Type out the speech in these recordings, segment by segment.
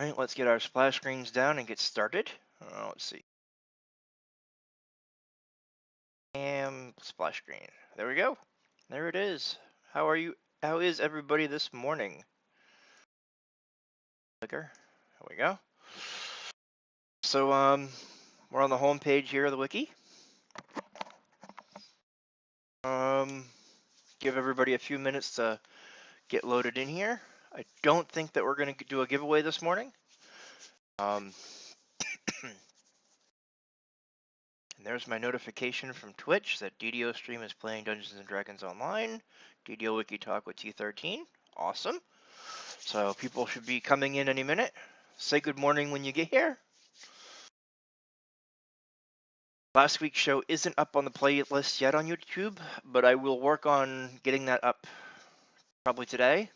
All right, let's get our splash screens down and get started. Let's see. And splash screen. There we go. There it is. How are you? How is everybody this morning? Clicker. There we go. So we're on the home page here of the wiki. Give everybody a few minutes to get loaded in here. I don't think that we're going to do a giveaway this morning. And there's my notification from Twitch that DDO stream is playing Dungeons & Dragons Online. DDO Wiki Talk with T13. Awesome. So people should be coming in any minute. Say good morning when you get here. Last week's show isn't up on the playlist yet on YouTube, but I will work on getting that up probably today.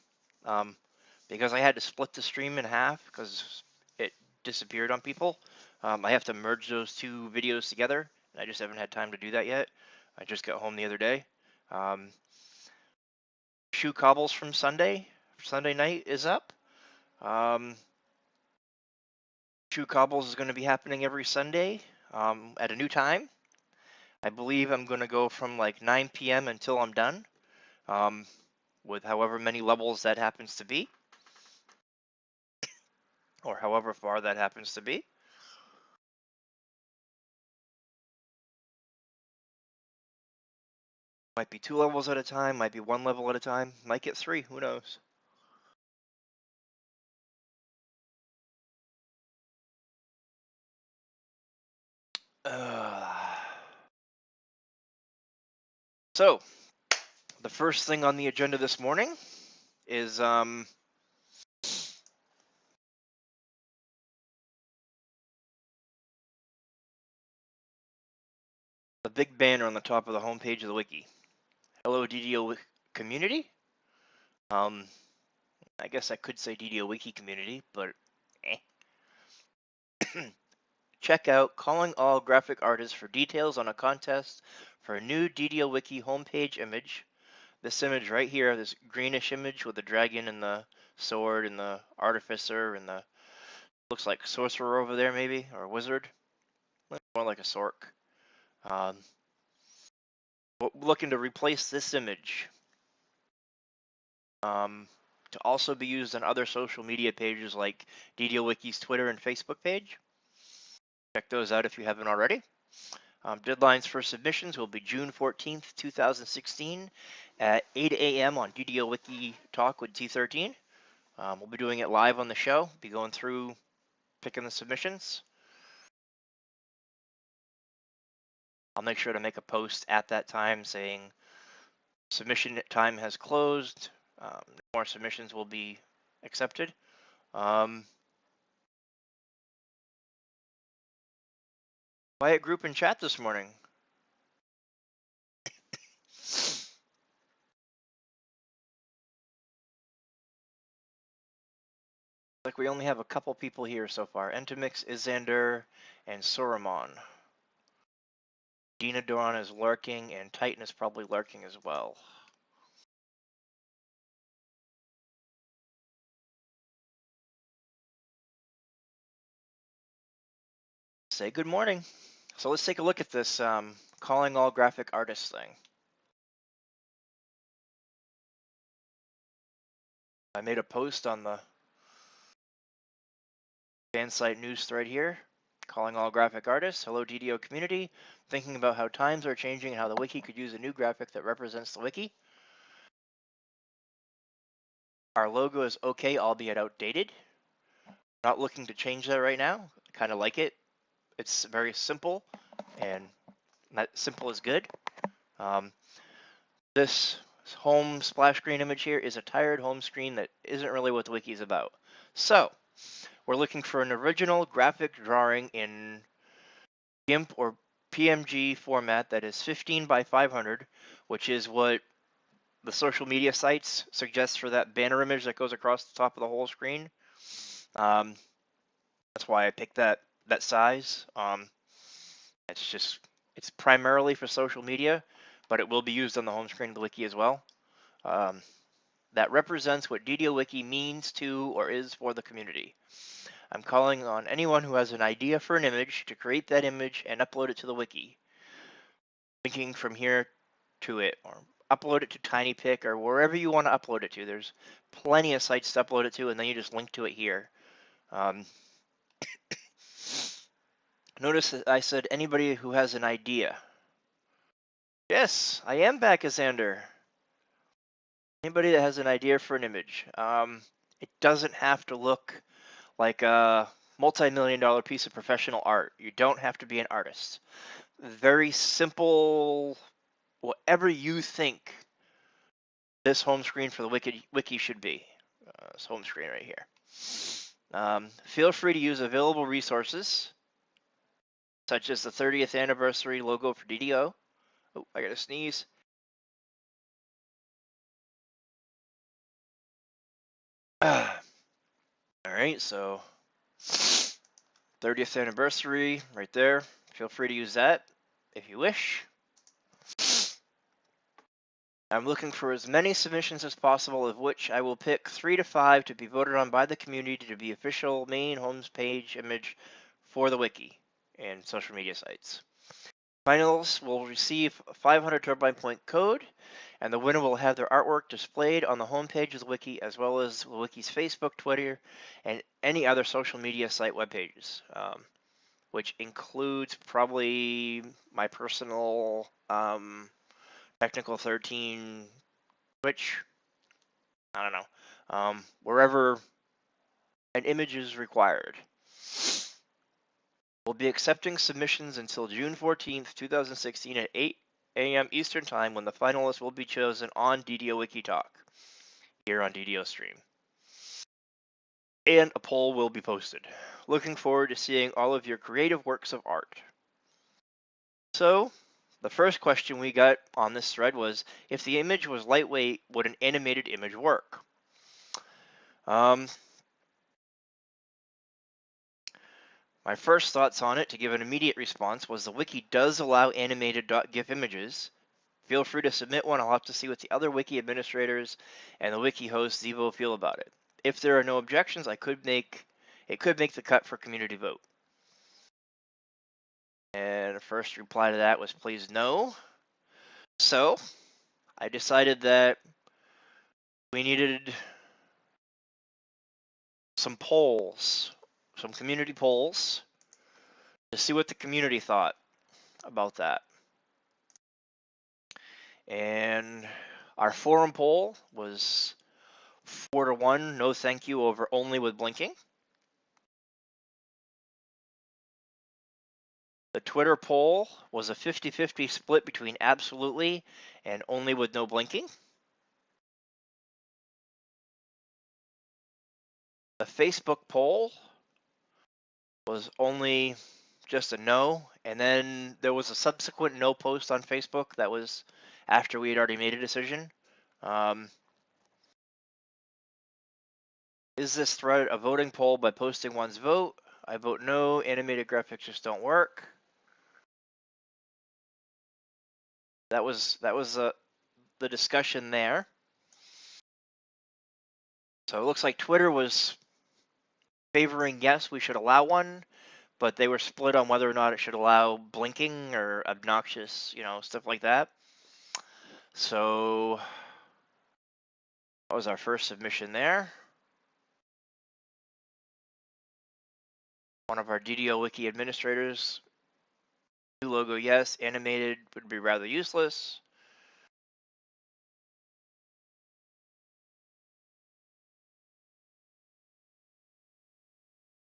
Because I had to split the stream in half because it disappeared on people. I have to merge those two videos together, and I just haven't had time to do that yet. I just got home the other day. Shoe Cobbles from Sunday night is up. Shoe Cobbles is going to be happening every Sunday at a new time. I believe I'm going to go from like 9 p.m. until I'm done, with however many levels that happens to be, or however far that happens to be. Might be 2 levels at a time, might be 1 level at a time, might get 3, who knows. So, the first thing on the agenda this morning is the big banner on the top of the homepage of the wiki. Hello DDO community. I guess I could say DDO Wiki community, but Check out Calling All Graphic Artists for details on a contest for a new DDO Wiki homepage image. This image right here, this greenish image with the dragon and the sword and the artificer and the looks like sorcerer over there maybe, or wizard. Looks more like a sork. Looking to replace this image. To also be used on other social media pages like DDO Wiki's Twitter and Facebook page. Check those out if you haven't already. Deadlines for submissions will be June 14th, 2016 at 8 a.m. on DDO Wiki Talk with T13. We'll be doing it live on the show, be going through picking the submissions. I'll make sure to make a post at that time saying submission time has closed. More submissions will be accepted. Quiet group in chat this morning. Like we only have a couple people here so far. Entomix, Izander, and Soramon. Dina Doran is lurking, and Titan is probably lurking as well. Say good morning. So let's take a look at this calling all graphic artists thing. I made a post on the fan site news thread here, calling all graphic artists. Hello DDO community, thinking about how times are changing and how the wiki could use a new graphic that represents the wiki. Our logo is okay, albeit outdated. Not looking to change that right now. Kind of like it. It's very simple, and that simple is good. This home splash screen image here is a tired home screen that isn't really what the wiki is about. So we're looking for an original graphic drawing in GIMP or PMG format that is 15 by 500, which is what the social media sites suggest for that banner image that goes across the top of the whole screen. That's why I picked that size. It's primarily for social media, but it will be used on the home screen of the wiki as well. That represents what DDO Wiki means to or is for the community. I'm calling on anyone who has an idea for an image to create that image and upload it to the wiki. Linking from here to it, or upload it to TinyPic or wherever you want to upload it to. There's plenty of sites to upload it to, and then you just link to it here. Notice that I said anybody who has an idea. Yes, I am back, Xander. Anybody that has an idea for an image. It doesn't have to look like a multi-million-dollar piece of professional art. You don't have to be an artist. Very simple, whatever you think this home screen for the wiki should be. This home screen right here. Feel free to use available resources, such as the 30th anniversary logo for DDO. Oh, I gotta sneeze. All right, so 30th anniversary right there. Feel free to use that if you wish. I'm looking for as many submissions as possible, of which I will pick 3 to 5 to be voted on by the community to be official main homepage image for the wiki and social media sites. Finalists will receive a 500 turbine point code, and the winner will have their artwork displayed on the homepage of the wiki, as well as the wiki's Facebook, Twitter, and any other social media site web pages, which includes probably my personal Technical 13 Twitch. I don't know. Wherever an image is required. We'll be accepting submissions until June 14th, 2016 at 8 a.m. Eastern Time, when the finalists will be chosen on DDO Wiki Talk here on DDO Stream. And a poll will be posted. Looking forward to seeing all of your creative works of art. So, the first question we got on this thread was, if the image was lightweight, would an animated image work? My first thoughts on it, to give an immediate response, was the wiki does allow animated .gif images. Feel free to submit one. I'll have to see what the other wiki administrators and the wiki host Zevo feel about it. If there are no objections, it could make the cut for community vote. And the first reply to that was please no. So I decided that we needed some polls, some community polls, to see what the community thought about that. And our forum poll was 4-1, no thank you, over only with blinking. The Twitter poll was a 50-50 split between absolutely and only with no blinking. The Facebook poll was only just a no, and then there was a subsequent no post on Facebook that was after we had already made a decision. Is this thread a voting poll by posting one's vote? I vote no, animated graphics just don't work. That was the discussion there. So it looks like Twitter was favoring yes, we should allow one, but they were split on whether or not it should allow blinking or obnoxious, stuff like that. So that was our first submission there. One of our DDO Wiki administrators, new logo yes, animated would be rather useless.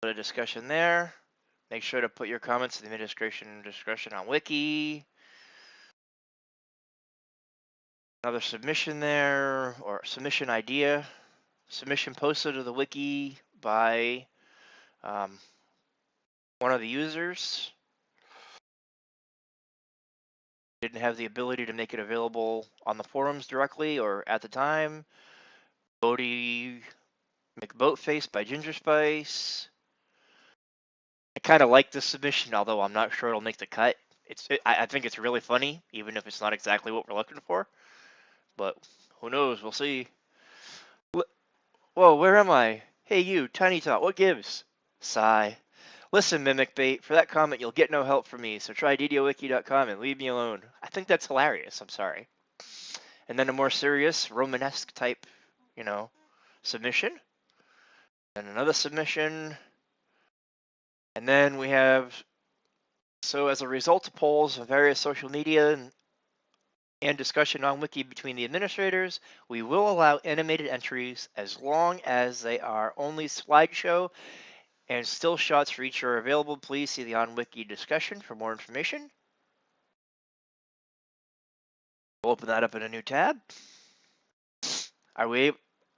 A discussion there. Make sure to put your comments in the administration discussion on Wiki. Another submission there, or submission idea. Submission posted to the Wiki by one of the users. Didn't have the ability to make it available on the forums directly or at the time. Bodie McBoatface by Ginger Spice. I kind of like this submission, although I'm not sure it'll make the cut. I think it's really funny, even if it's not exactly what we're looking for. But who knows? We'll see. Whoa, where am I? Hey, you, Tiny Tot, what gives? Sigh. Listen, Mimic Bait, for that comment, you'll get no help from me, so try ddowiki.com and leave me alone. I think that's hilarious. I'm sorry. And then a more serious, Romanesque type, you know, submission. And another submission. And then we have, so as a result of polls of various social media and discussion on Wiki between the administrators, we will allow animated entries as long as they are only slideshow and still shots for each are available. Please see the on Wiki discussion for more information. We'll open that up in a new tab. Are we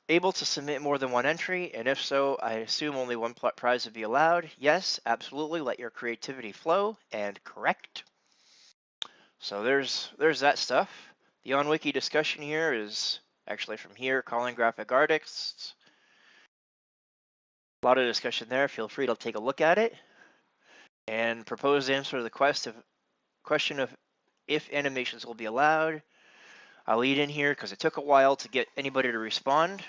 able to submit more than one entry? And if so, I assume only one prize would be allowed. Yes, absolutely. Let your creativity flow. And correct. So there's that stuff. The on Wiki discussion here is actually from here, calling graphic artists. A lot of discussion there. Feel free to take a look at it. And proposed answer to the question of if animations will be allowed. I'll lead in here because it took a while to get anybody to respond.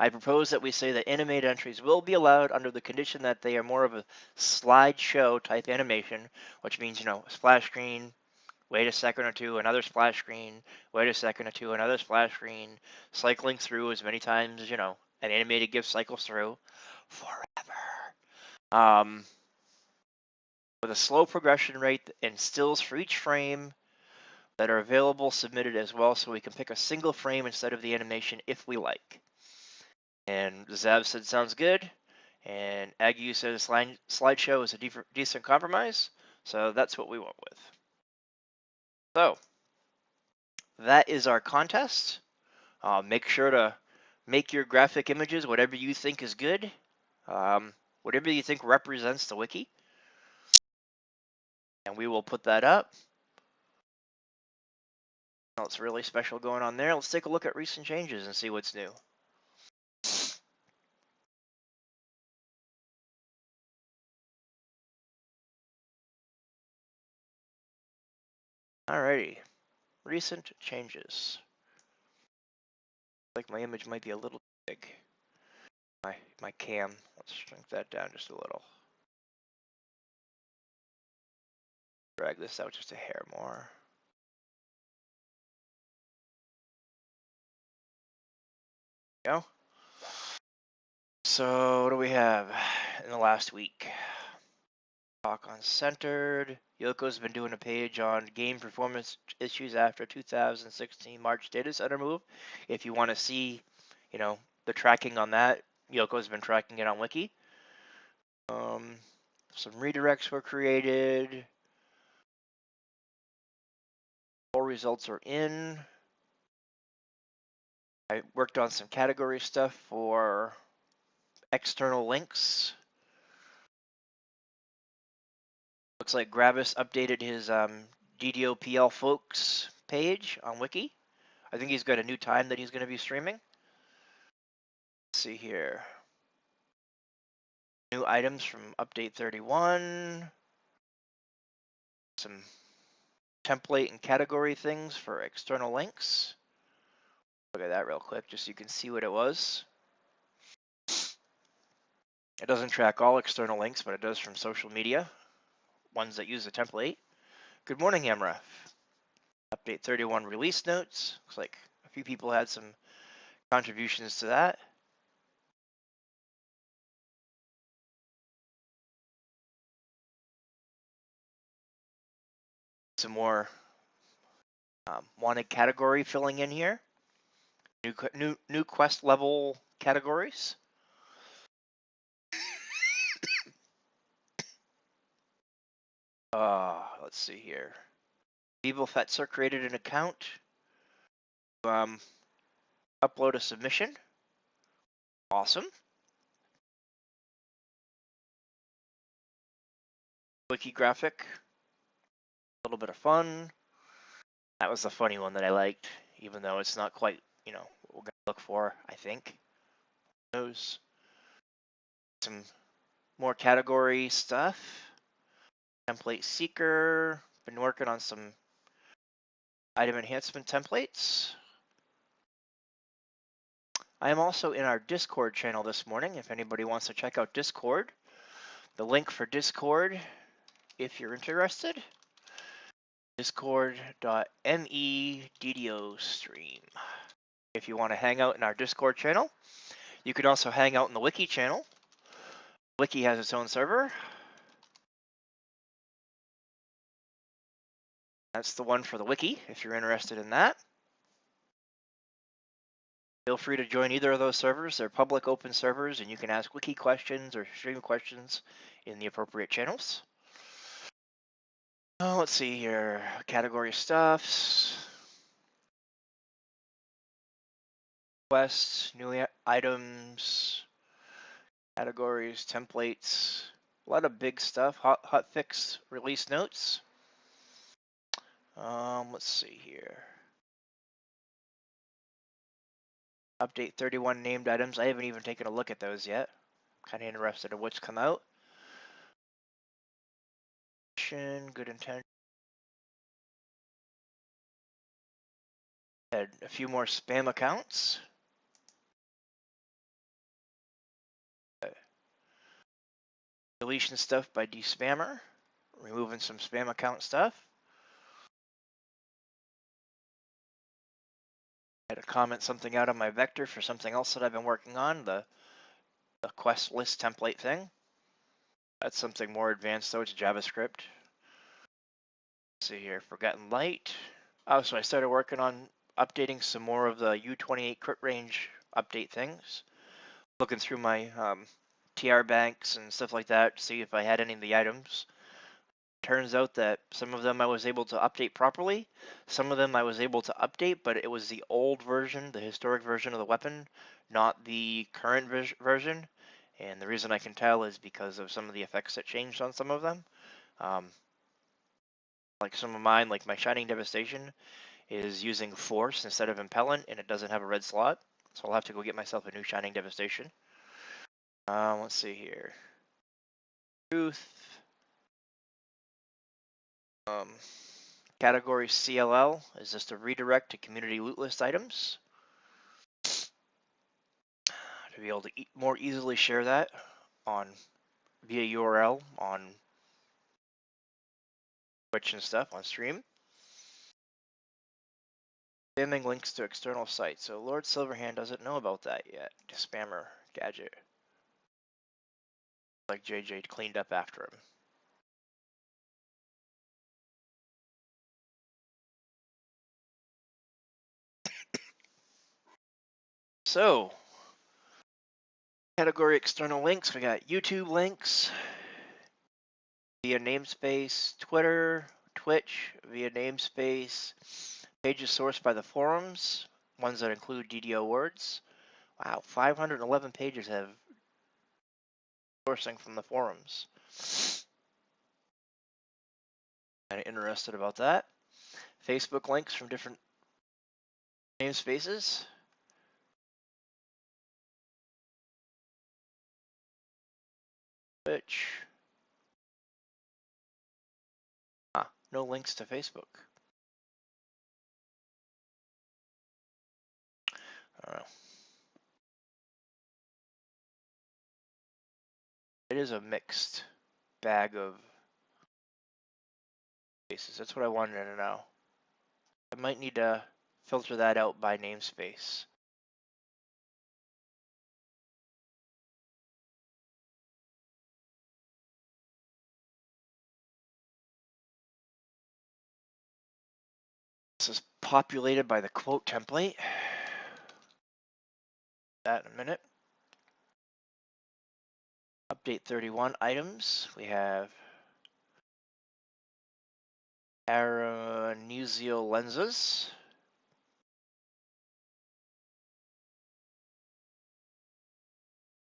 I propose that we say that animated entries will be allowed under the condition that they are more of a slideshow type animation, which means, splash screen, wait a second or two, another splash screen, wait a second or two, another splash screen, cycling through as many times as, an animated GIF cycles through forever. With a slow progression rate and stills for each frame that are available submitted as well, so we can pick a single frame instead of the animation if we like. And Zav said sounds good, and Agu says slideshow is a decent compromise, so that's what we went with. So that is our contest. Make sure to make your graphic images whatever you think is good, whatever you think represents the wiki, and we will put that up. What's really special going on there? Let's take a look at recent changes and see what's new. Alrighty, recent changes. Like my image might be a little big. My cam, let's shrink that down just a little. Drag this out just a hair more. There we go. So what do we have in the last week? Talk on centered. Yoko's been doing a page on game performance issues after 2016 March data center move. If you want to see, the tracking on that, Yoko's been tracking it on Wiki. Some redirects were created. All results are in. I worked on some category stuff for external links. Looks like Gravis updated his DDO PL folks page on Wiki. I think he's got a new time that he's going to be streaming. Let's see here. New items from update 31. Some template and category things for external links. Look at that real quick, just so you can see what it was. It doesn't track all external links, but it does from social media, ones that use the template. Good morning, Emra. Update 31 release notes. Looks like a few people had some contributions to that. Some more wanted category filling in here. New quest level categories. Let's see here. Evil Fetzer created an account. Upload a submission. Awesome. Wiki graphic. A little bit of fun. That was the funny one that I liked, even though it's not quite, what we're gonna look for, I think. Those. Some more category stuff. Template seeker. Been working on some item enhancement templates. I am also in our Discord channel this morning. If anybody wants to check out Discord, the link for Discord, if you're interested, discord.me DDO stream. If you want to hang out in our Discord channel, you can also hang out in the Wiki channel. Wiki has its own server. That's the one for the Wiki, if you're interested in that. Feel free to join either of those servers. They're public open servers, and you can ask Wiki questions or stream questions in the appropriate channels. Oh, let's see here. Category stuffs. Quests, new items, categories, templates. A lot of big stuff. Hotfix release notes. Let's see here. Update 31 named items. I haven't even taken a look at those yet. Kind of interested in what's come out. Good intention. Had a few more spam accounts. Deletion stuff by dspammer. Removing some spam account stuff. I had to comment something out on my vector for something else that I've been working on, the quest list template thing. That's something more advanced though, it's JavaScript. Let's see here, Forgotten Light. Oh, so I started working on updating some more of the U28 crit range update things. Looking through my TR banks and stuff like that to see if I had any of the items. Turns out that some of them I was able to update properly. Some of them I was able to update, but it was the old version, the historic version of the weapon, not the current version. And the reason I can tell is because of some of the effects that changed on some of them. Like some of mine, like my Shining Devastation, is using Force instead of Impellent, and it doesn't have a red slot. So I'll have to go get myself a new Shining Devastation. Let's see here. Truth. Category CLL is just a redirect to community loot list items. To be able to more easily share that on via URL on Twitch and stuff on stream. Spamming links to external sites. So Lord Silverhand doesn't know about that yet. Spammer gadget. Like JJ cleaned up after him. So, category external links. We got YouTube links via namespace, Twitter, Twitch via namespace, pages sourced by the forums, ones that include DDO words. Wow, 511 pages have sourcing from the forums. Kind of interested about that. Facebook links from different namespaces. Which, no links to Facebook. I don't know. It is a mixed bag of spaces. That's what I wanted to know. I might need to filter that out by namespace. This is populated by the quote template. That in a minute. Update 31 items. We have aranesial lenses.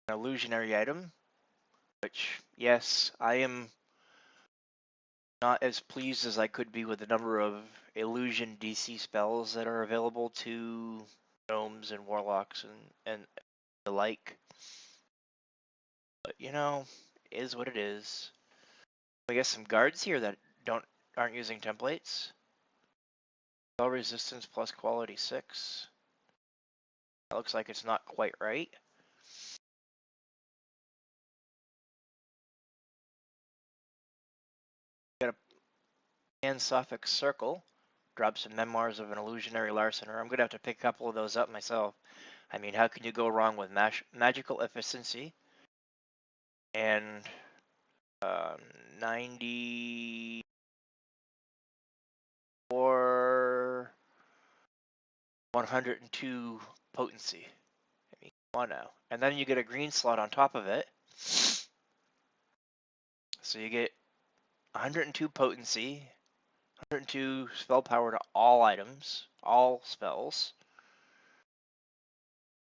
An illusionary item, which, yes, I am not as pleased as I could be with the number of illusion DC spells that are available to gnomes and warlocks and the like. But you know, it is what it is. We got some guards here that aren't using templates. Spell resistance plus quality 6. That looks like it's not quite right. Got a and suffix circle. Drop some memoirs of an illusionary larcener. I'm going to have to pick a couple of those up myself. I mean, how can you go wrong with magical efficiency? And 94, 102 potency. I mean, come on now. And then you get a green slot on top of it. So you get 102 potency, 102 spell power to all items, all spells.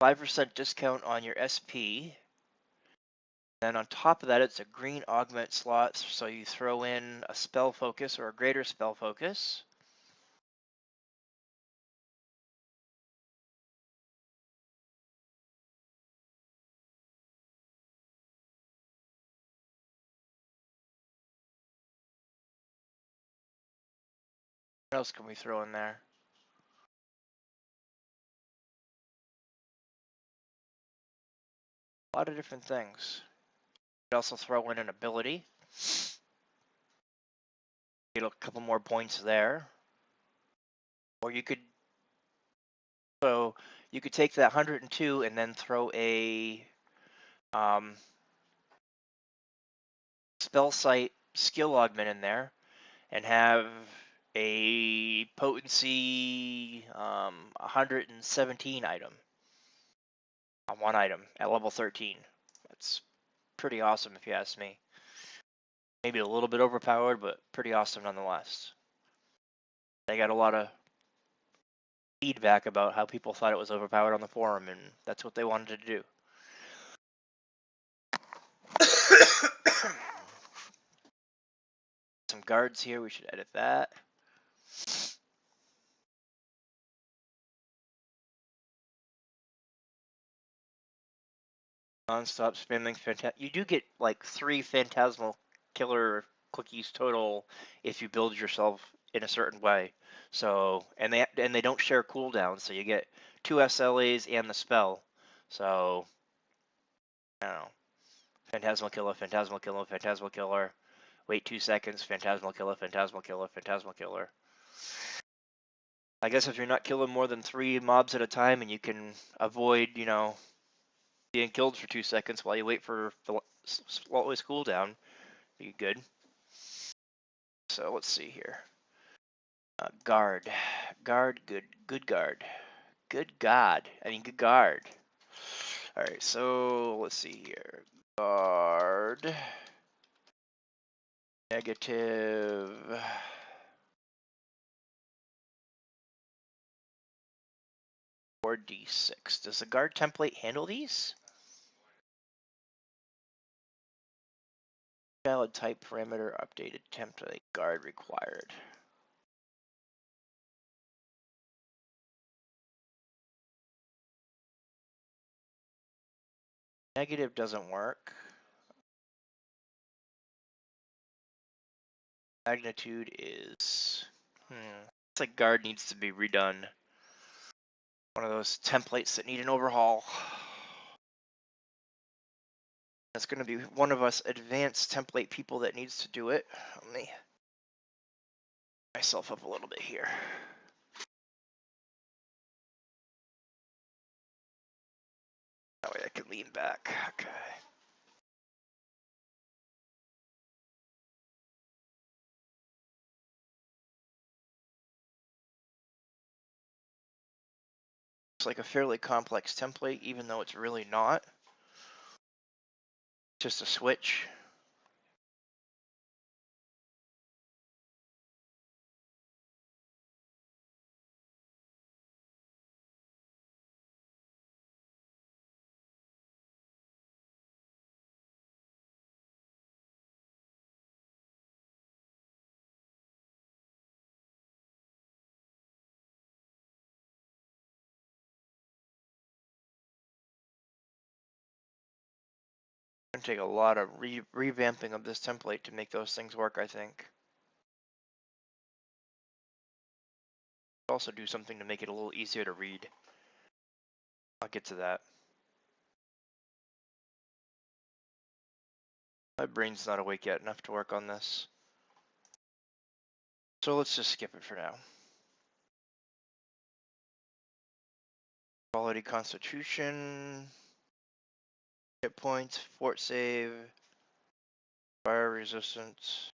5% discount on your SP. Then on top of that, it's a green augment slot, so you throw in a spell focus or a greater spell focus. What else can we throw in there? A lot of different things. You could also throw in an ability. Get a couple more points there. Or you could, so you could take that 102 and then throw a spell site skill augment in there and have a potency 117 item on one item at level 13. That's pretty awesome if you ask me. Maybe a little bit overpowered, but pretty awesome nonetheless. They got a lot of feedback about how people thought it was overpowered on the forum, and that's what they wanted to do. Some guards here, we should edit that. Non-stop spamming you do get like 3 phantasmal killer cookies total if you build yourself in a certain way. So and they don't share cooldowns, so you get 2 SLAs and the spell. So I don't know. Phantasmal killer, phantasmal killer, phantasmal killer. Wait 2 seconds, phantasmal killer, phantasmal killer, phantasmal killer. I guess if you're not killing more than 3 mobs at a time and you can avoid, you know, being killed for 2 seconds while you wait for the slowest cooldown, be good. So let's see here. Guard, good guard, good God. I mean, good guard. All right, so let's see here. Guard, negative. 4d6. Does the guard template handle these? Valid type parameter updated template guard required. Negative doesn't work. Magnitude is, it's like guard needs to be redone. One of those templates that need an overhaul. That's going to be one of us advanced template people that needs to do it. Let me myself up a little bit here. That way I can lean back. Okay. It's like a fairly complex template, even though it's really not. Just a switch. It's going to take a lot of revamping of this template to make those things work, I think. Also do something to make it a little easier to read. I'll get to that. My brain's not awake yet enough to work on this. So let's just skip it for now. Quality Constitution, hit points, fort save, fire resistance.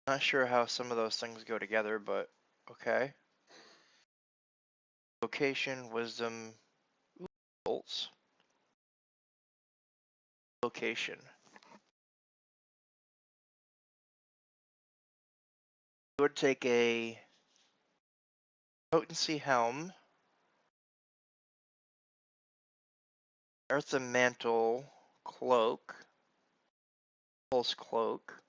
Not sure how some of those things go together, but okay. Location, wisdom, bolts. Location. I would take a potency helm, earthen mantle, cloak, pulse cloak.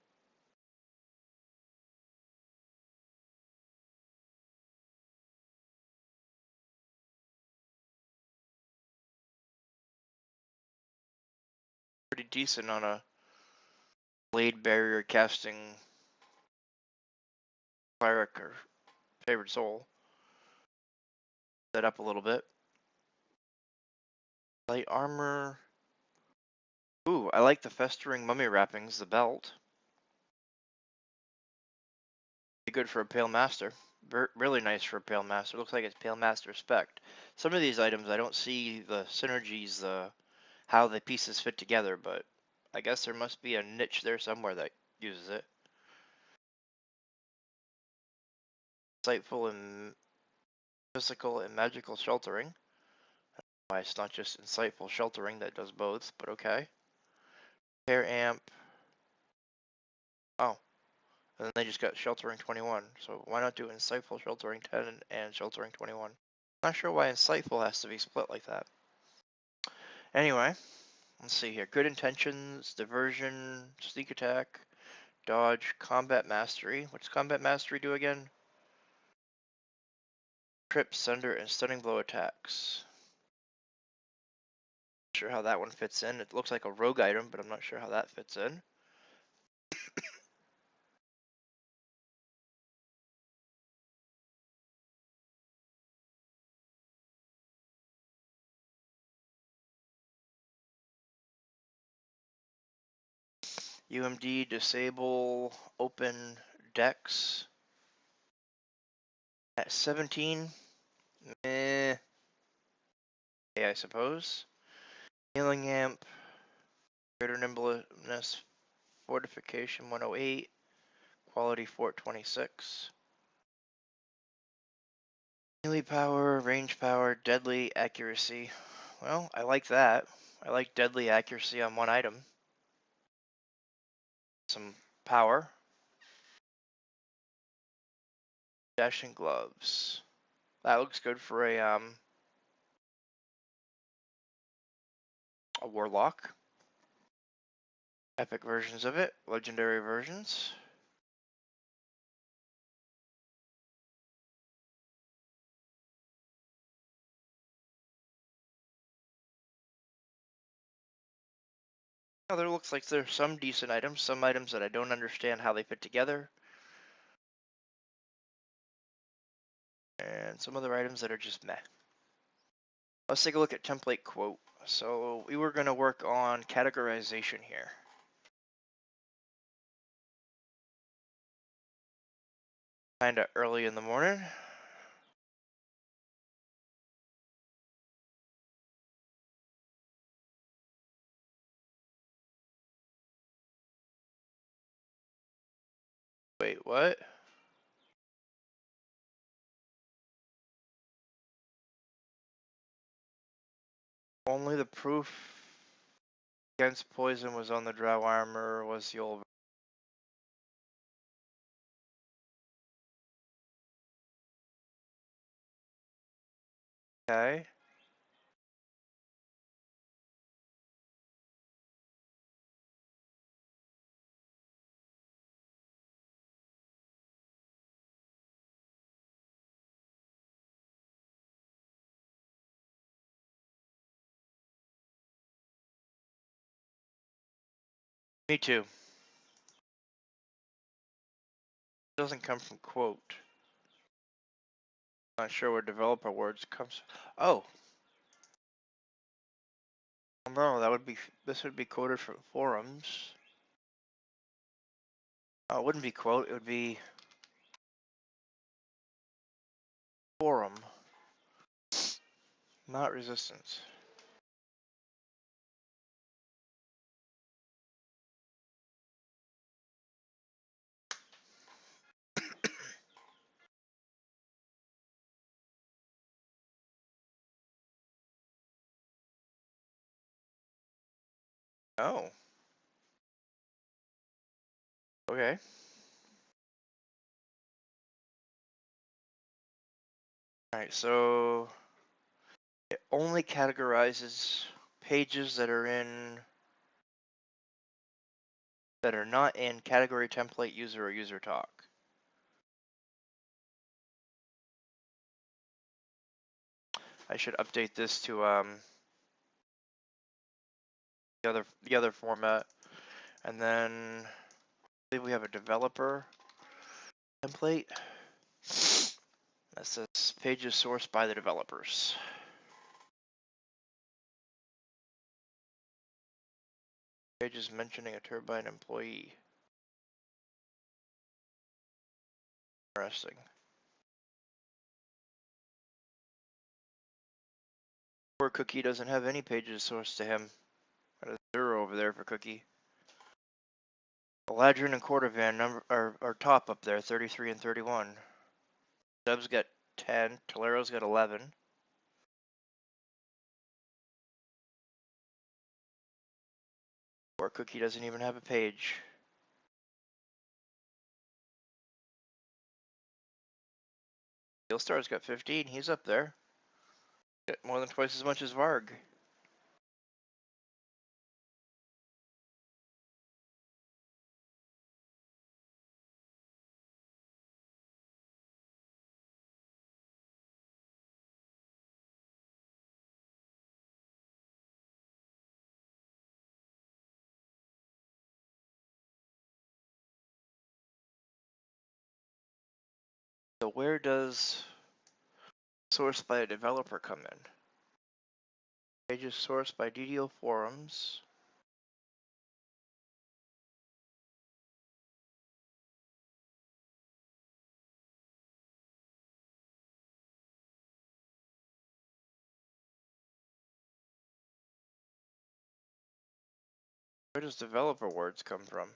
Pretty decent on a blade barrier casting cleric or favored soul. Set up a little bit. Light armor. Ooh, I like the festering mummy wrappings, the belt. Be good for a Pale Master. Really nice for a Pale Master. Looks like it's Pale Master spec. Some of these items I don't see the synergies, how the pieces fit together, but I guess there must be a niche there somewhere that uses it. Insightful and physical and magical sheltering. Why it's not just insightful sheltering that does both, but okay. Hair amp. Oh, and then they just got sheltering 21. So why not do insightful sheltering 10 and sheltering 21? Not sure why insightful has to be split like that. Anyway, let's see here. Good intentions, diversion, sneak attack, dodge, combat mastery. What's combat mastery do again? Trip, sunder, and stunning blow attacks. Not sure how that one fits in. It looks like a rogue item, but I'm not sure how that fits in. UMD, disable, open decks. At 17, eh, okay, I suppose. Healing amp, greater nimbleness, fortification 108, quality fort 26. Melee power, range power, deadly accuracy. Well, I like that. I like deadly accuracy on one item. Some power. Dashing gloves. That looks good for a warlock. Epic versions of it, legendary versions. Oh, there looks like there's some decent items, some items that I don't understand how they fit together. And some other items that are just meh. Let's take a look at template quote. So we were going to work on categorization here. Kinda early in the morning. Wait, what? Only the proof against poison was on the drow armor was the old. Okay. Me too. It doesn't come from quote. Not sure where developer words comes. Oh, No, this would be quoted from forums. It wouldn't be quote, it would be forum, not resistance. Oh, okay. Alright, so it only categorizes pages that are not in category template user or user talk. I should update this to the other format, and then I believe we have a developer template that says pages sourced by the developers. Pages mentioning a turbine employee. Interesting. Poor Cookie doesn't have any pages sourced to him. Got a 0 over there for Cookie. Eladrin and Cordovan are top up there, 33 and 31. Dub's got 10. Tolero's got 11. Poor Cookie doesn't even have a page. Steelstar's got 15. He's up there. Got more than twice as much as Varg. So where does source by a developer come in? Pages sourced by DDO forums. Where does developer words come from?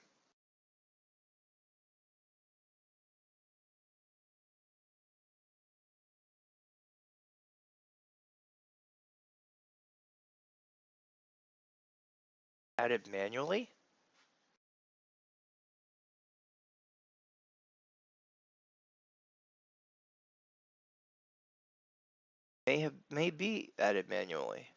Added manually? May be added manually.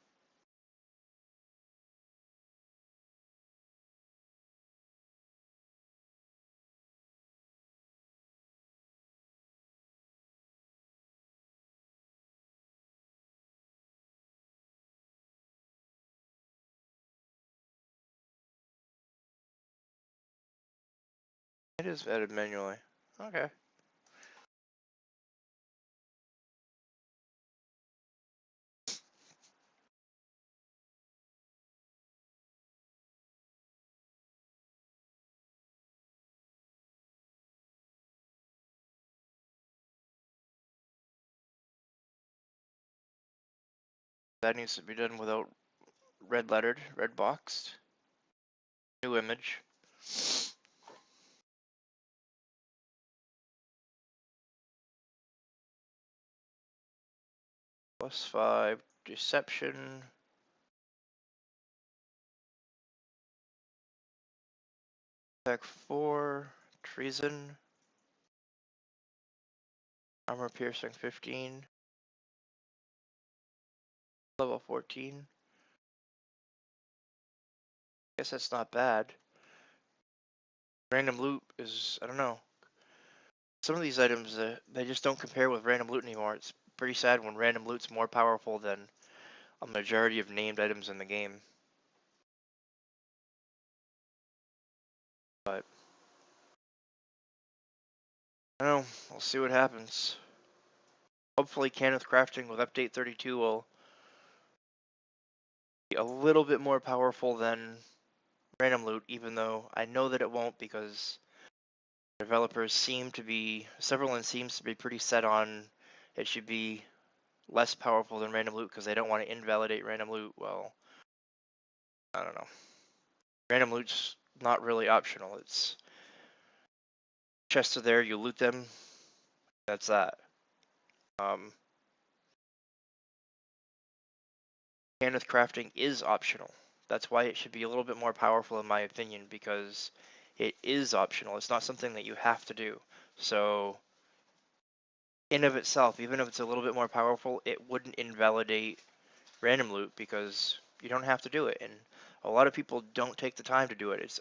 It is added manually. Okay. That needs to be done without red lettered, red boxed. New image. +5 deception. Attack 4 treason. Armor piercing 15. Level 14. Guess that's not bad. Random loot is, I don't know. Some of these items, they just don't compare with random loot anymore. It's pretty sad when random loot's more powerful than a majority of named items in the game. But I don't know, we'll see what happens. Hopefully Kenneth Crafting with update 32 will be a little bit more powerful than random loot, even though I know that it won't, because developers seems to be pretty set on it should be less powerful than random loot because they don't want to invalidate random loot. Well, I don't know. Random loot's not really optional. It's chests are there, you loot them. That's that. Caneth crafting is optional. That's why it should be a little bit more powerful in my opinion, because it is optional. It's not something that you have to do. So in of itself, even if it's a little bit more powerful, it wouldn't invalidate random loot because you don't have to do it. And a lot of people don't take the time to do it. It's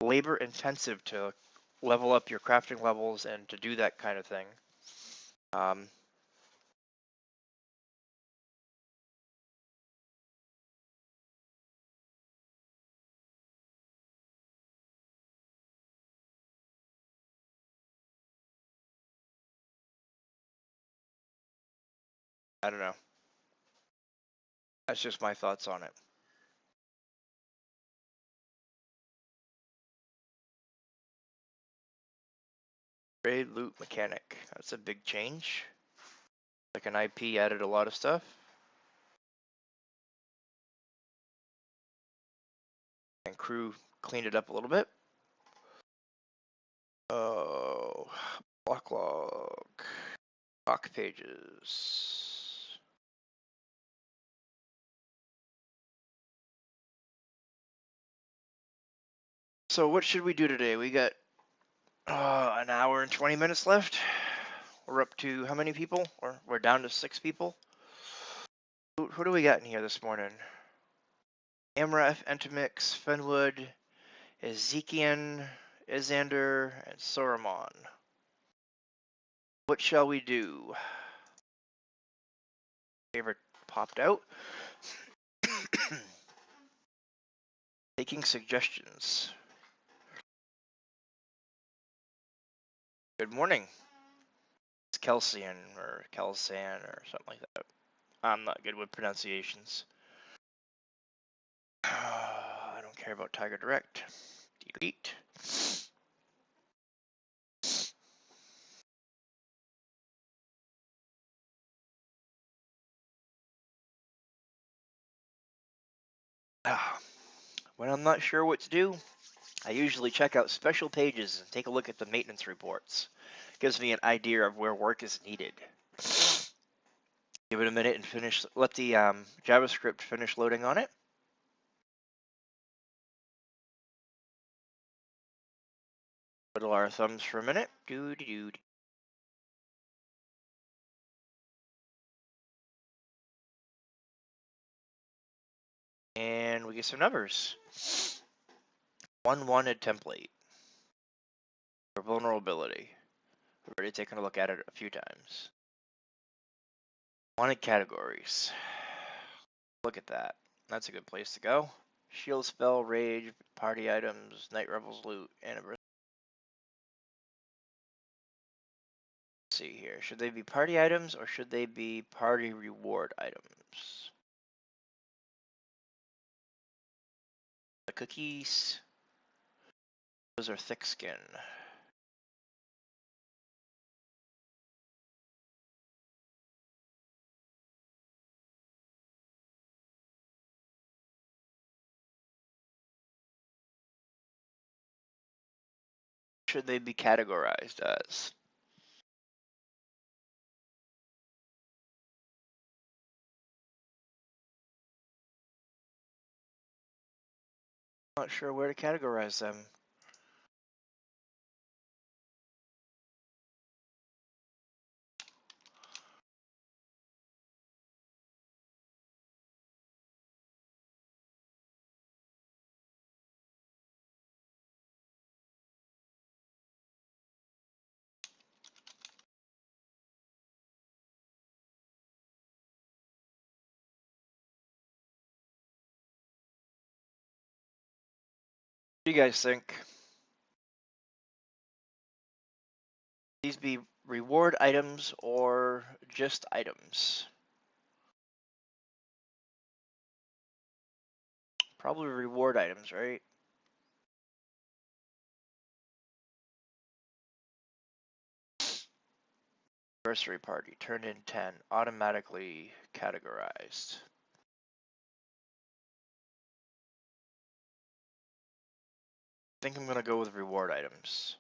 labor intensive to level up your crafting levels and to do that kind of thing. I don't know. That's just my thoughts on it. Trade loot mechanic. That's a big change. Like an IP added a lot of stuff. And crew cleaned it up a little bit. Oh, block log. Doc pages. So what should we do today? We got an hour and 20 minutes left. We're up to how many people? Or we're down to 6 people. Who do we got in here this morning? Amref, Entomix, Fenwood, Ezekian, Izander, and Soramon. What shall we do? Favorite popped out. Taking suggestions. Good morning. It's Kelsian or Kelsan or something like that. I'm not good with pronunciations. I don't care about Tiger Direct. Delete. When I'm not sure what to do, I usually check out special pages and take a look at the maintenance reports. It gives me an idea of where work is needed. Give it a minute and finish. Let the JavaScript finish loading on it. Twiddle our thumbs for a minute. And we get some numbers. One wanted template for vulnerability. We've already taken a look at it a few times. Wanted categories. Look at that. That's a good place to go. Shield spell, rage, party items, night rebels loot, anniversary. Let's see here. Should they be party items or should they be party reward items? The cookies. Those are thick skin. Should they be categorized as? Not sure where to categorize them. What do you guys think? These be reward items or just items? Probably reward items, right? Anniversary party, turn in 10, automatically categorized. I think I'm gonna go with reward items.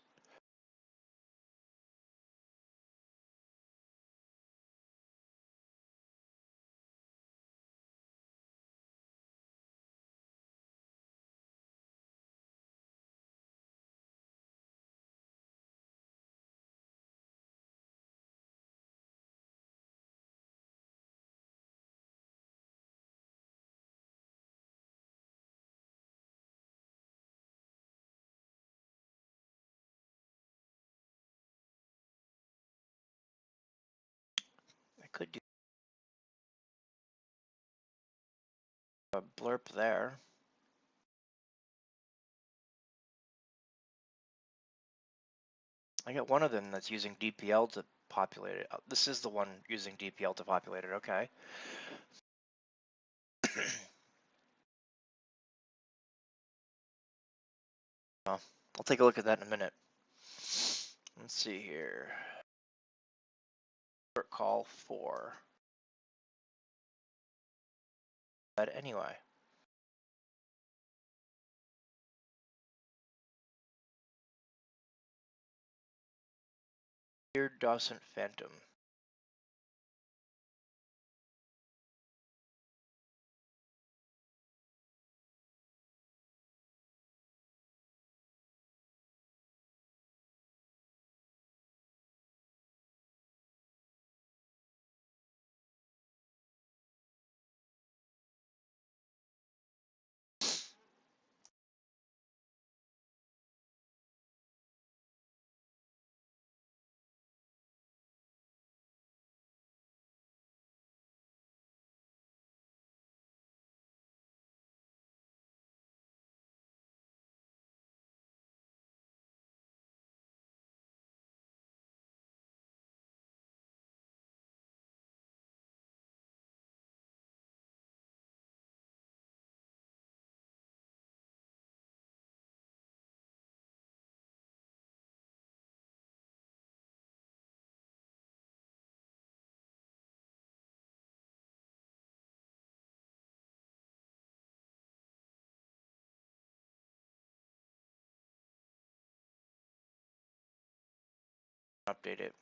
I could do a blurb there. I got one of them that's using DPL to populate it. This is the one using DPL to populate it, okay. Well, I'll take a look at that in a minute. Let's see here. Call 4. But anyway. Dear Dawson Phantom. Update it.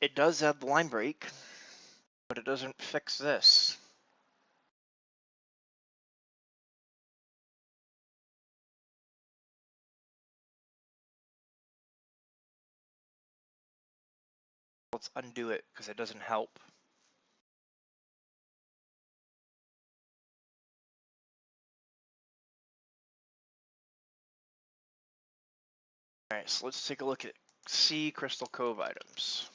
It does add the line break, but it doesn't fix this. Let's undo it because it doesn't help. Alright, so let's take a look at C Crystal Cove items.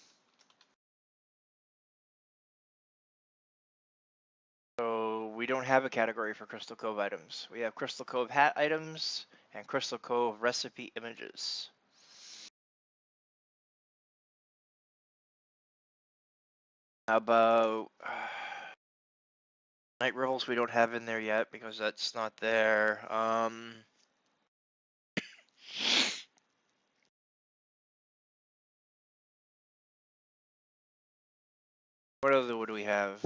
So we don't have a category for Crystal Cove items. We have Crystal Cove hat items and Crystal Cove recipe images. How about Night Revels? We don't have in there yet because that's not there. What other would we have?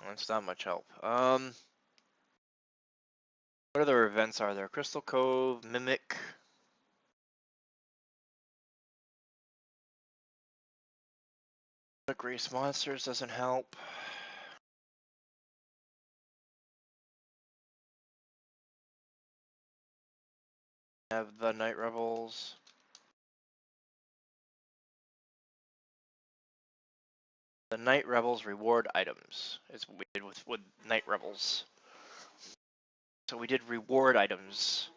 That's not much help. What other events are there? Crystal Cove, Mimic. Race Monsters doesn't help. Have the Night Rebels. The Night Rebels reward items is what we did with Night Rebels. So we did reward items,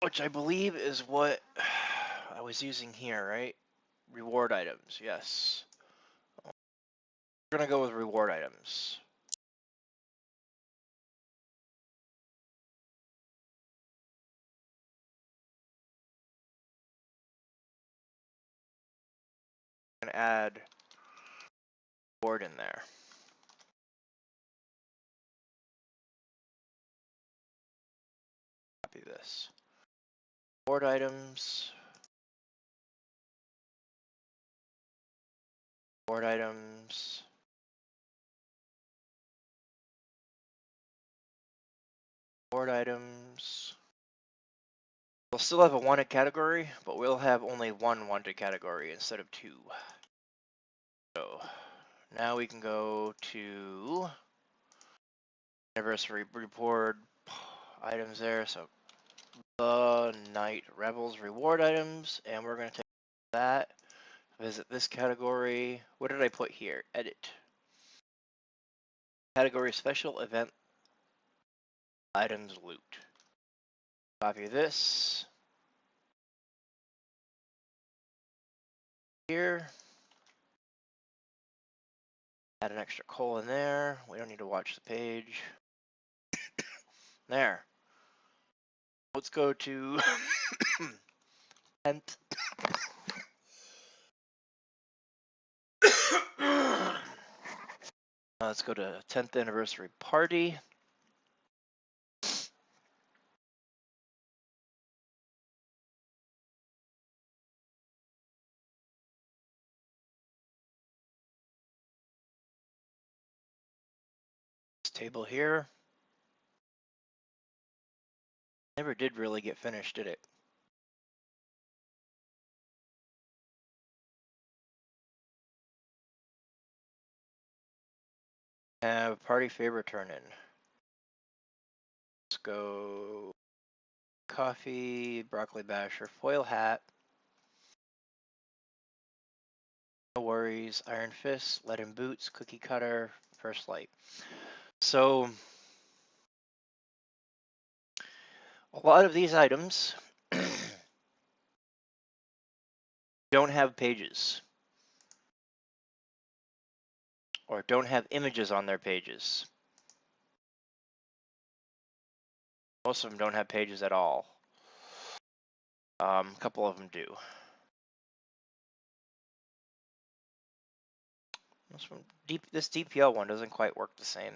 which I believe is what I was using here, right? Reward items, yes. We're gonna go with reward items. I'm going to add reward in there. Copy this. Reward items. Reward items. Reward items. We'll still have a wanted category, but we'll have only one wanted category instead of two. So now we can go to anniversary report items there. So the Night Rebels reward items, and we're going to take that, visit this category. What did I put here? Edit. Category special event items loot. Copy this. Here. Add an extra colon there. We don't need to watch the page. There. Let's go to 10th. Let's go to 10th anniversary party. This table here. Never did really get finished, did it? Have party favor turn in. Let's go coffee, broccoli basher, foil hat. No worries, iron fist, lead in boots, cookie cutter, first light. So a lot of these items don't have pages or don't have images on their pages. Most of them don't have pages at all. A couple of them do. This DPL one doesn't quite work the same.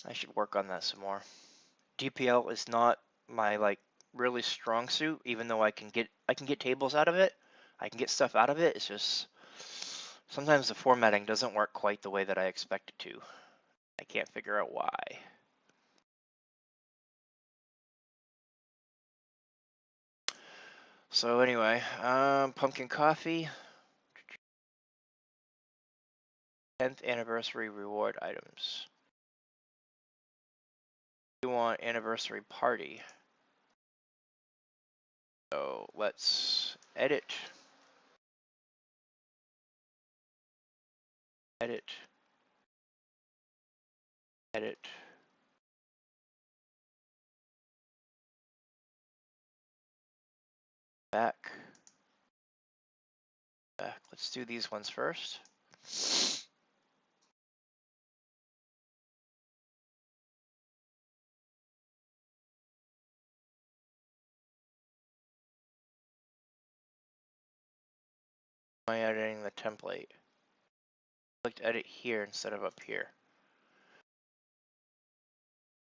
I should work on that some more. DPL is not my really strong suit, even though I can get tables out of it. I can get stuff out of it. It's just sometimes the formatting doesn't work quite the way that I expect it to. I can't figure out why. So anyway, pumpkin coffee, 10th anniversary reward items. We want anniversary party. So let's edit, edit, edit. Back. Let's do these ones first. Am I editing the template? Click edit here instead of up here.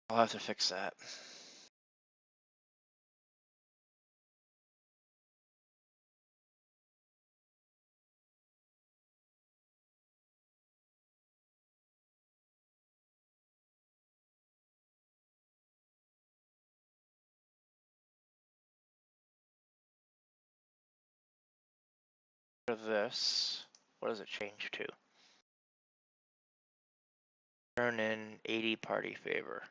I'll have to fix that. Of this, what does it change to? Turn in 80 party favor.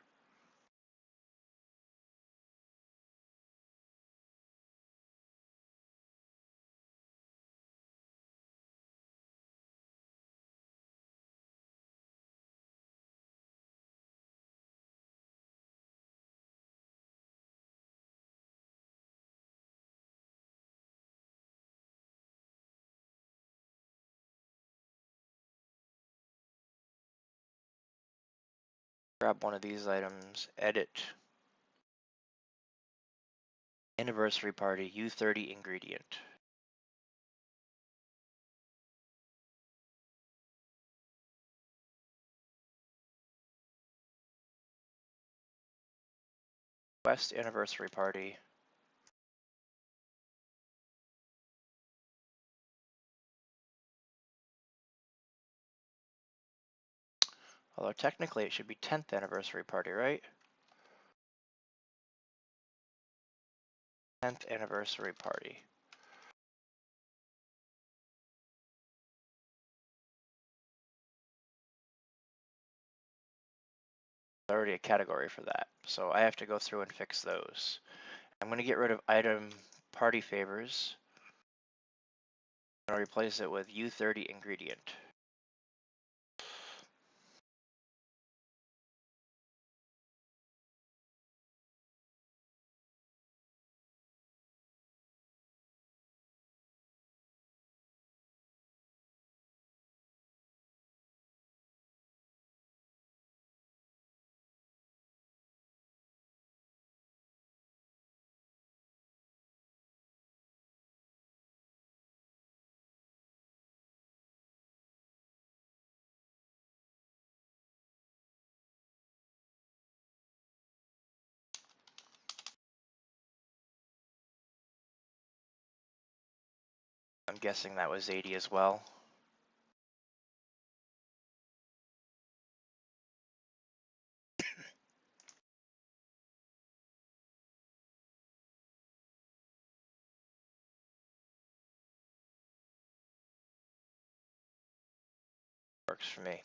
Grab one of these items, edit. Anniversary party, U30 ingredient. West anniversary party. Although technically it should be 10th anniversary party, right? 10th anniversary party. There's already a category for that, so I have to go through and fix those. I'm going to get rid of item party favors. I'm going to replace it with U30 ingredient. I'm guessing that was 80 as well. Works for me.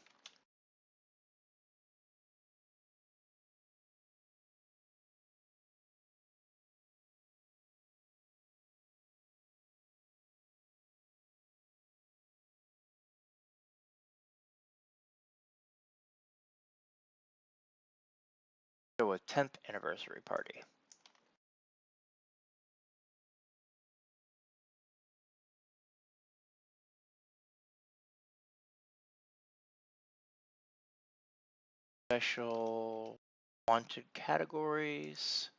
So with 10th anniversary party. Special wanted categories.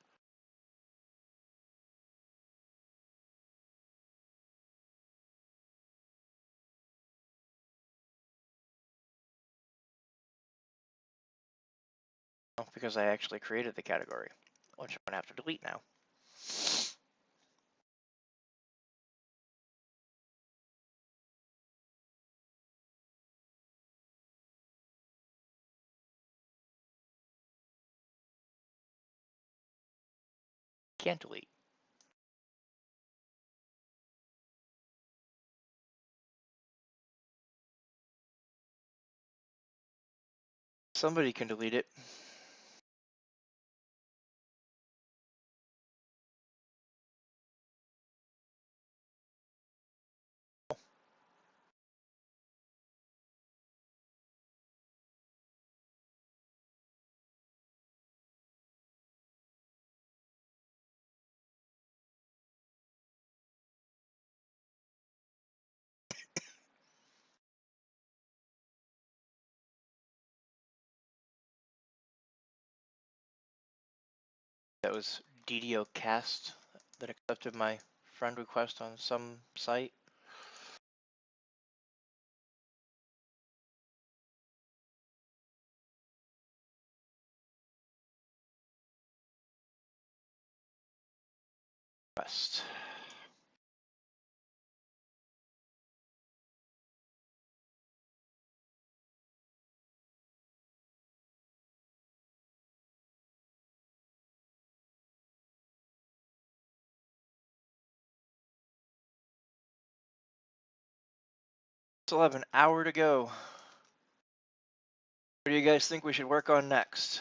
Oh, because I actually created the category, which I'm going to have to delete now. Can't delete. Somebody can delete it. That was DDO Cast that accepted my friend request on some site. Request. Still have an hour to go. What do you guys think we should work on next?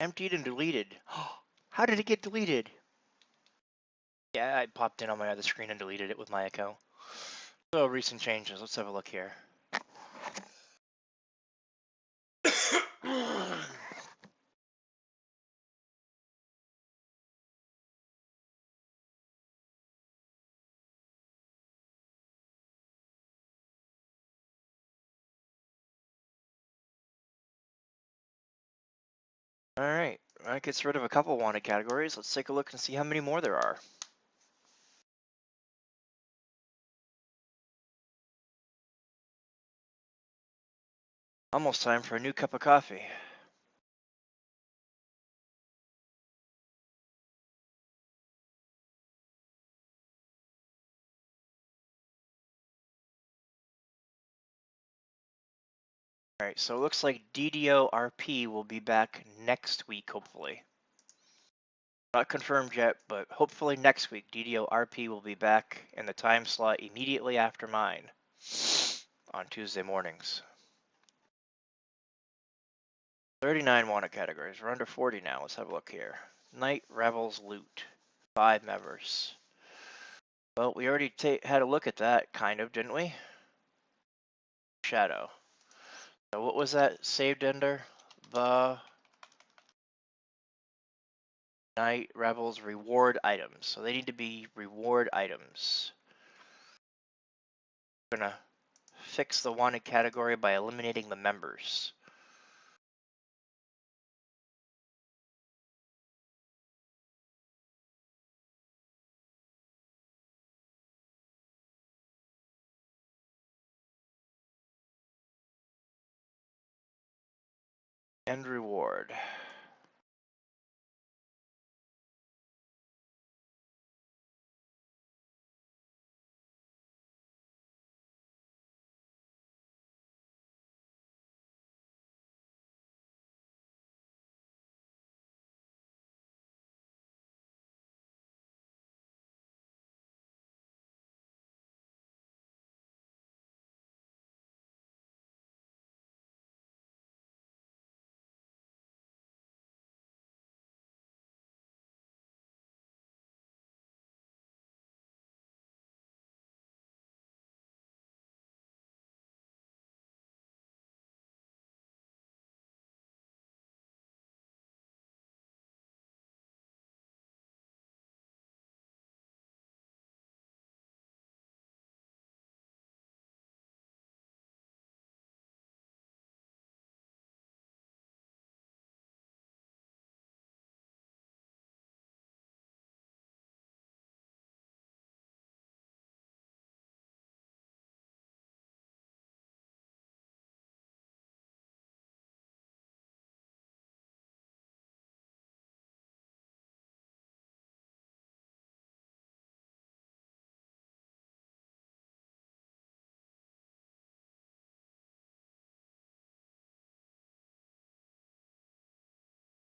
Emptied and deleted. How did it get deleted? Yeah, I popped in on my other screen and deleted it with my account. So recent changes. Let's have a look here. All right, that gets rid of a couple wanted categories. Let's take a look and see how many more there are. Almost time for a new cup of coffee. All right, so it looks like DDO RP will be back next week, hopefully. Not confirmed yet, but hopefully next week, DDO RP will be back in the time slot immediately after mine on Tuesday mornings. 39 wanted categories. We're under 40 now. Let's have a look here. Night Revels Loot. 5 members. Well, we already had a look at that, kind of, didn't we? Shadow. So what was that saved under? The Night Rebels reward items. So they need to be reward items. I'm gonna fix the wanted category by eliminating the members. End reward.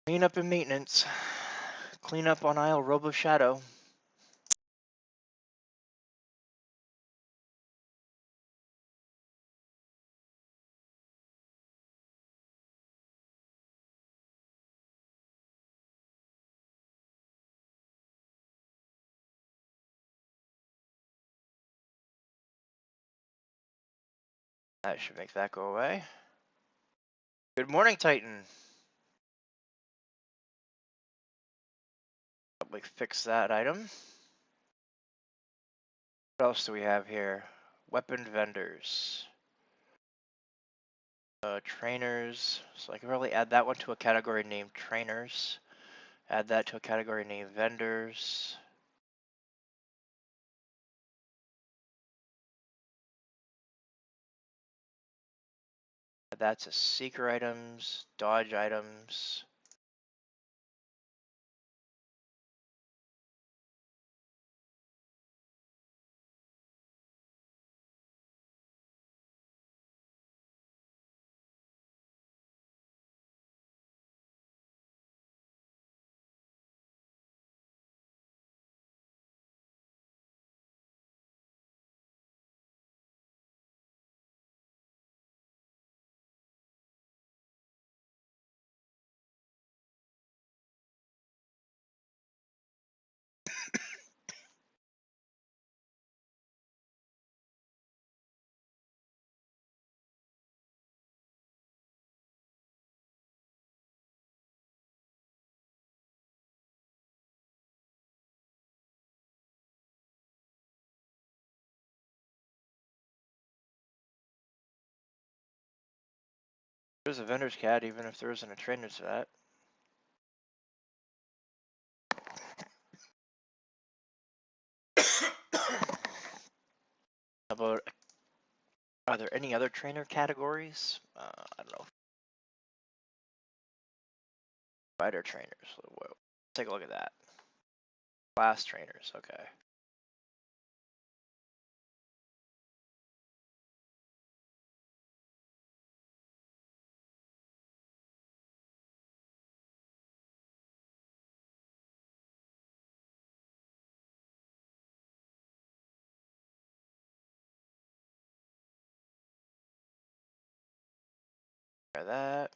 Cleanup and maintenance. Cleanup on aisle Robo Shadow. That should make that go away. Good morning, Titan. Probably fix that item. What else do we have here? Weapon vendors. Trainers. So I can probably add that one to a category named trainers. Add that to a category named vendors. Add that to seeker items, dodge items. there's a vendor's CAD, even if there isn't a trainer's for that. About, are there any other trainer categories? I don't know. Fighter trainers. Take a look at that. Class trainers. Okay. Try that.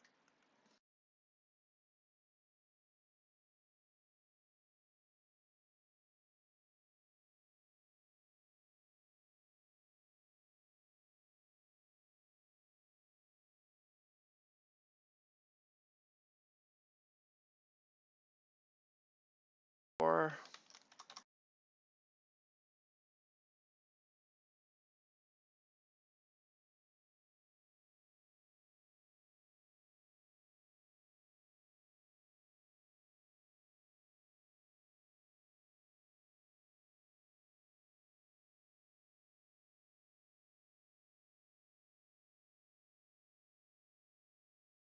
Or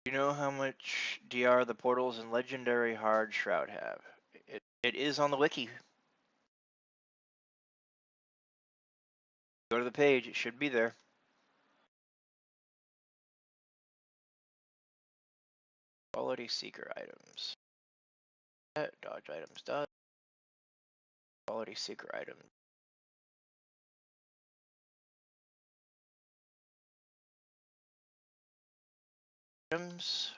do you know how much DR the portals and legendary hard shroud have? It is on the wiki. Go to the page, it should be there. Quality seeker items. Dodge items done. Quality seeker items. Items.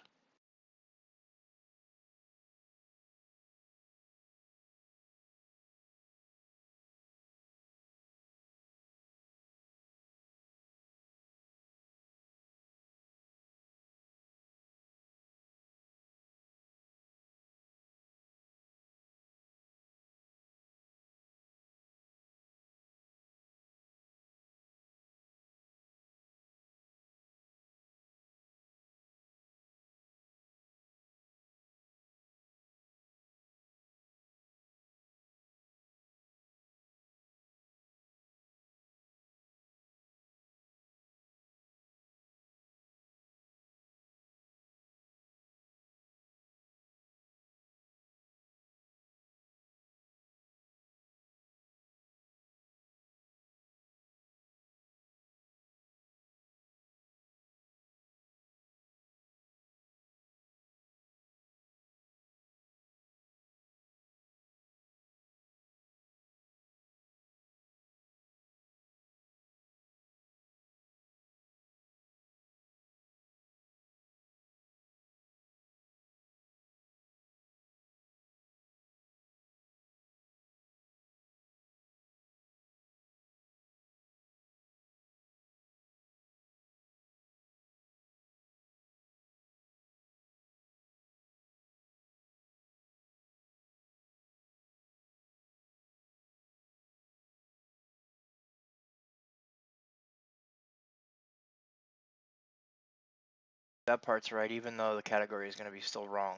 That part's right, even though the category is going to be still wrong.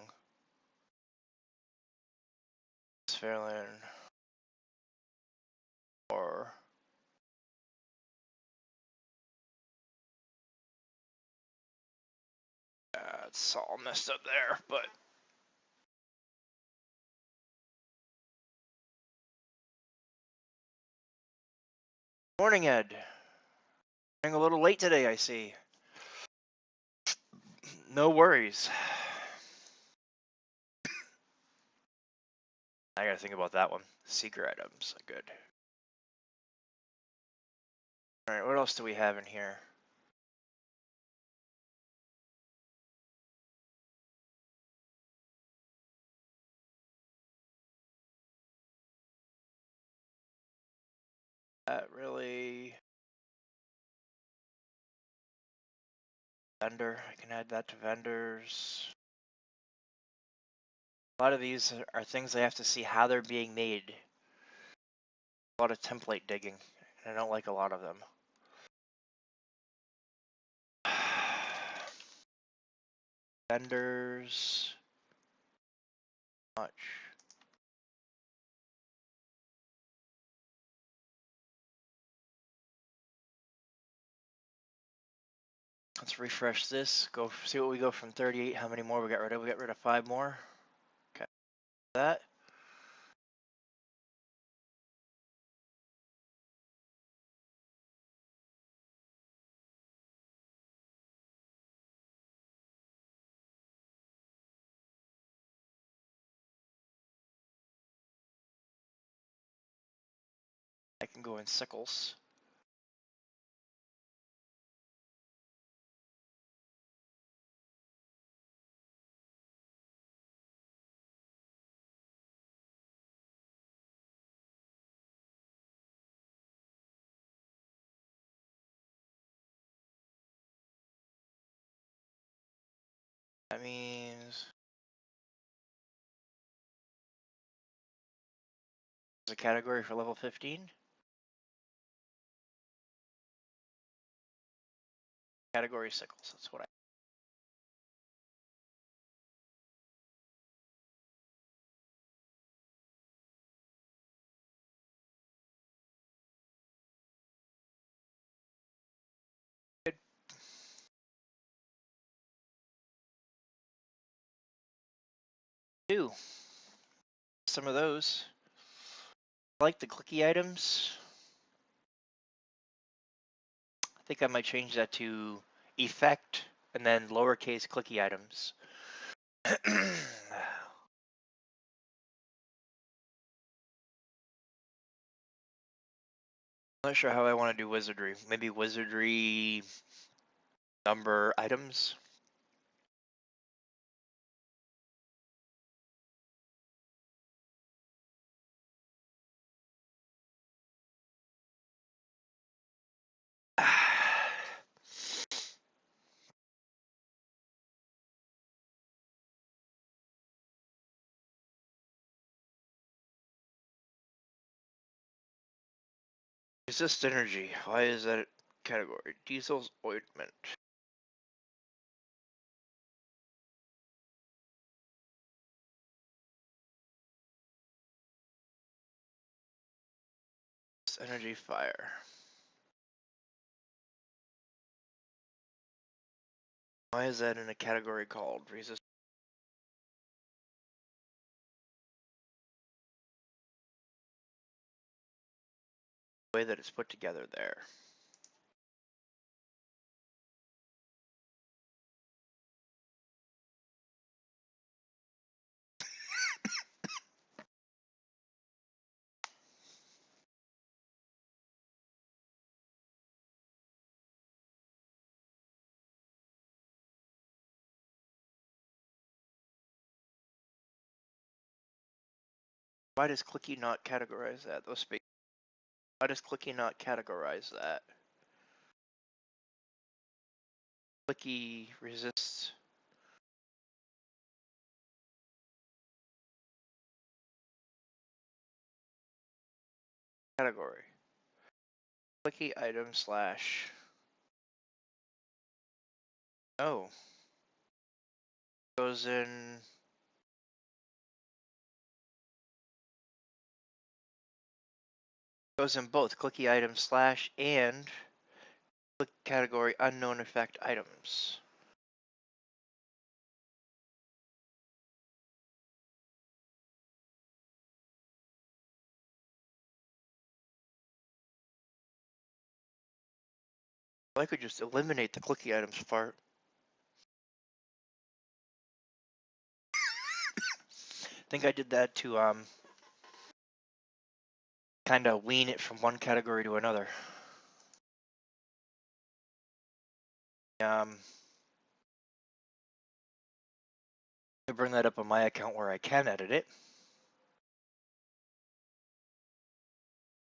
Fairland or it's all messed up there, but morning, Ed. Running a little late today, I see. No worries. I gotta think about that one. Secret items, good. All right, what else do we have in here? That really vendor. I can add that to vendors. A lot of these are things I have to see how they're being made. A lot of template digging, and I don't like a lot of them. vendors, much. Let's refresh this. Go see what we go from 38. How many more we got rid of? We got rid of 5 more. Okay, that. I can go in sickles. That means there's a category for level 15. Category sickles. That's what I. Good. 2. Some of those. I like the clicky items. I think I might change that to effect and then lowercase clicky items. Not sure how I want to do wizardry. Maybe wizardry number items. Resist energy. Why is that category? Diesel's ointment. Energy fire. Why is that in a category called resist? The way that it's put together there. Why does clicky not categorize that? Those spaces. Why does clicky not categorize that? Clicky resists. Category. Clicky item slash. Oh. Goes in. Goes in both clicky item slash and click category unknown effect items. I could just eliminate the clicky items part. I think I did that to kind of wean it from one category to another. I bring that up on my account where I can edit it.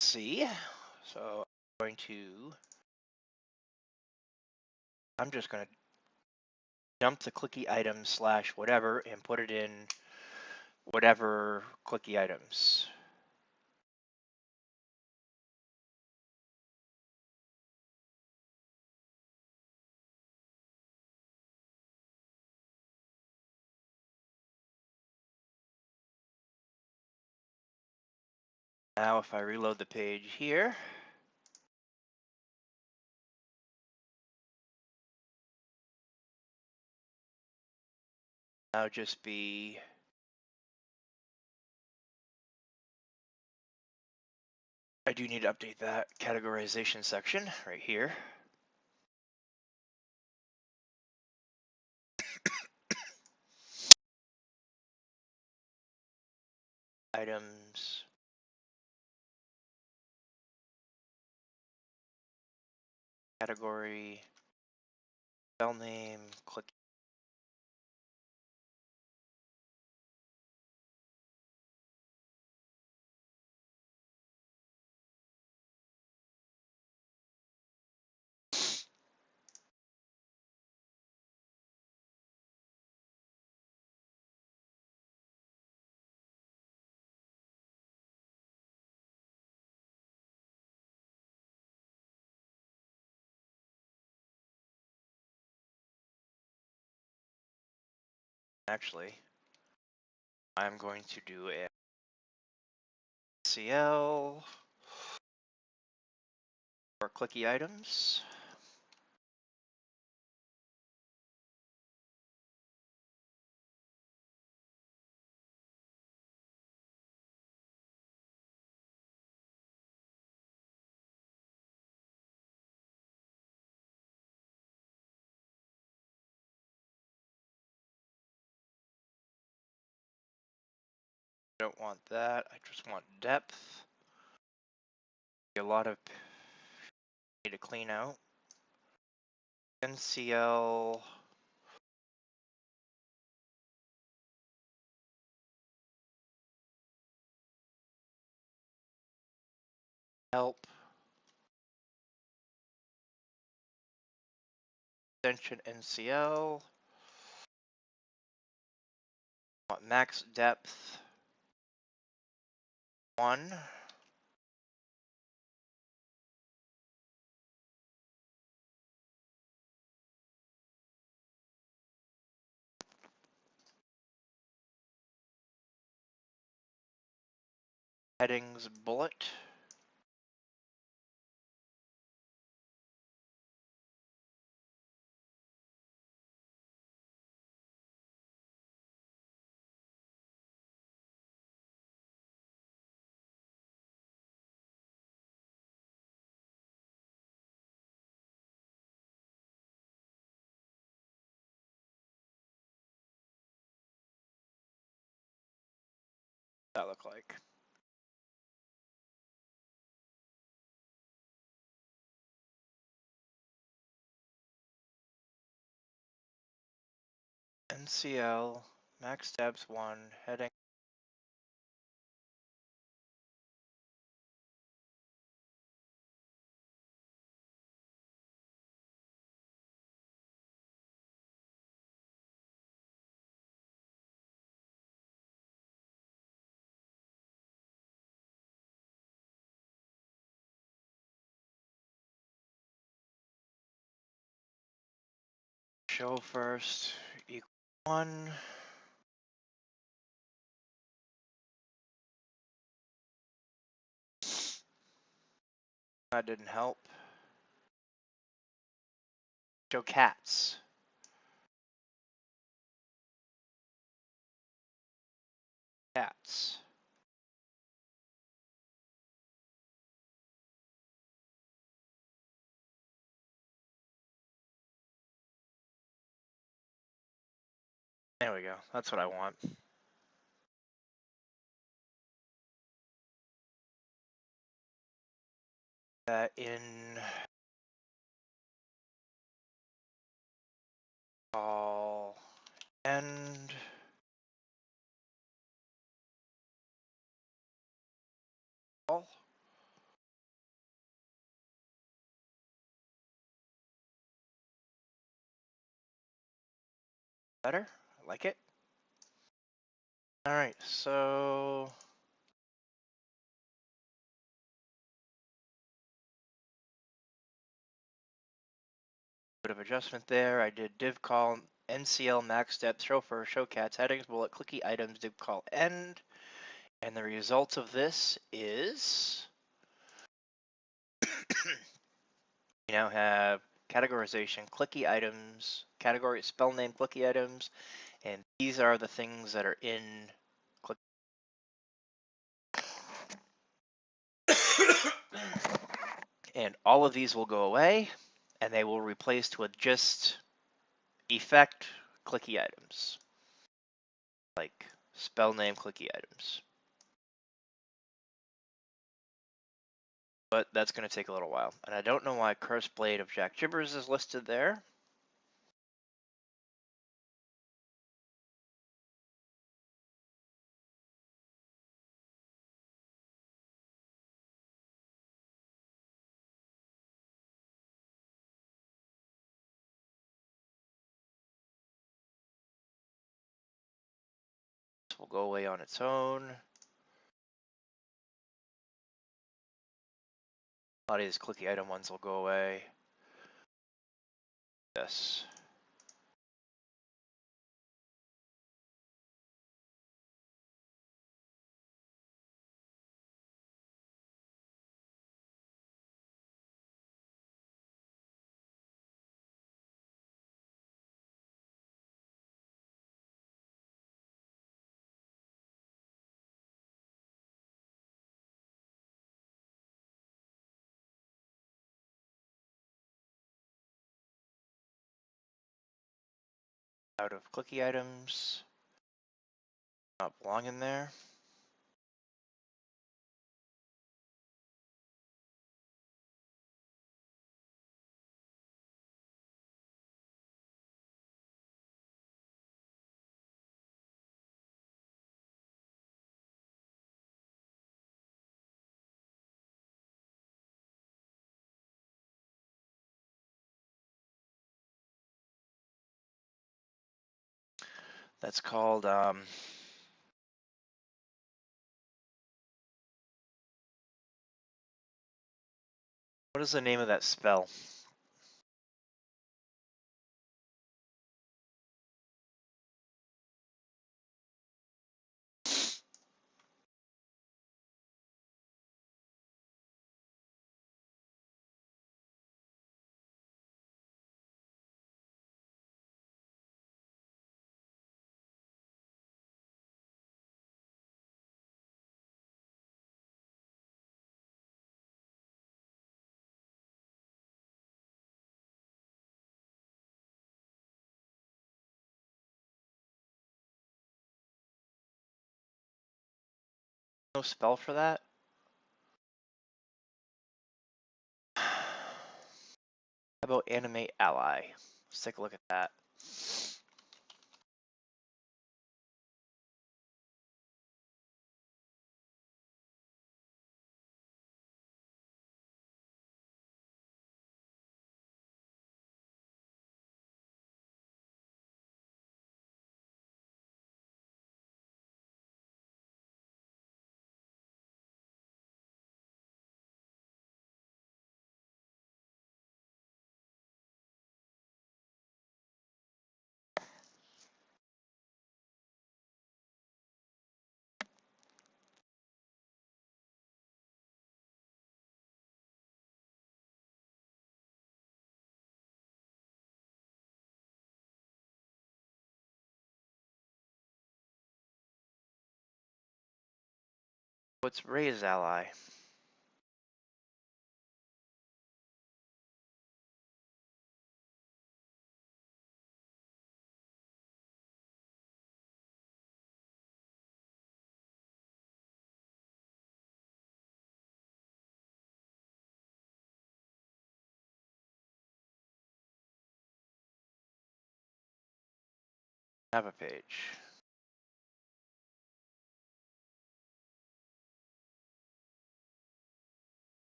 See, so I'm just going to dump the clicky item slash whatever and put it in whatever clicky items. Now if I reload the page here, now just be I do need to update that categorization section right here. Items. Category. File name. Click. Actually, I'm going to do a CL for clicky items. Don't want that. I just want depth. A lot of need to clean out. NCL. Help. Extension NCL. Want max depth 1. Headings bullet. That look like. NCL, max depth 1, heading. Show first equal 1. That didn't help. Show cats. Cats. There we go. That's what I want. In all end. All. Better. I like it. All right. So bit of adjustment there. I did div call NCL max depth show for show cats headings bullet clicky items div call end. And the result of this is we now have categorization, clicky items, category spell name, clicky items, and these are the things that are in click. And all of these will go away, and they will replaced with just effect clicky items, like spell name clicky items. But that's going to take a little while. And I don't know why Cursed Blade of Jack Jibbers is listed there. This will go away on its own. A lot of these clicky item ones will go away. Yes. Out of clicky items. Not belong in there. That's called what is the name of that spell? No spell for that? How about animate ally? Let's take a look at that. What's raise ally? Have a page.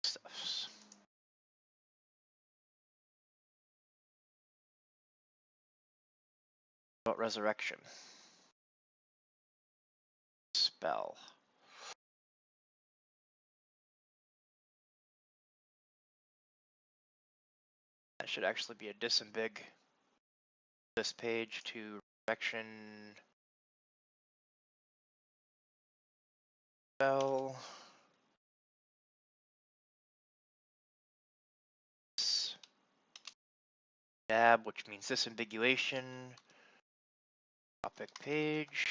Stuffs. What about resurrection? Spell. should actually be a disambig this page to section spell tab, which means disambiguation, topic page.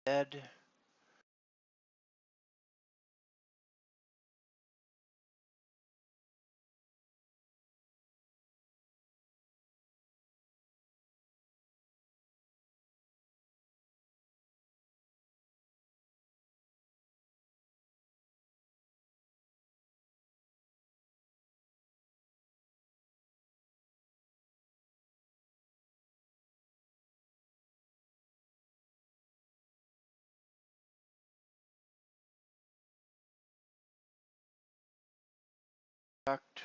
Dead. Duct.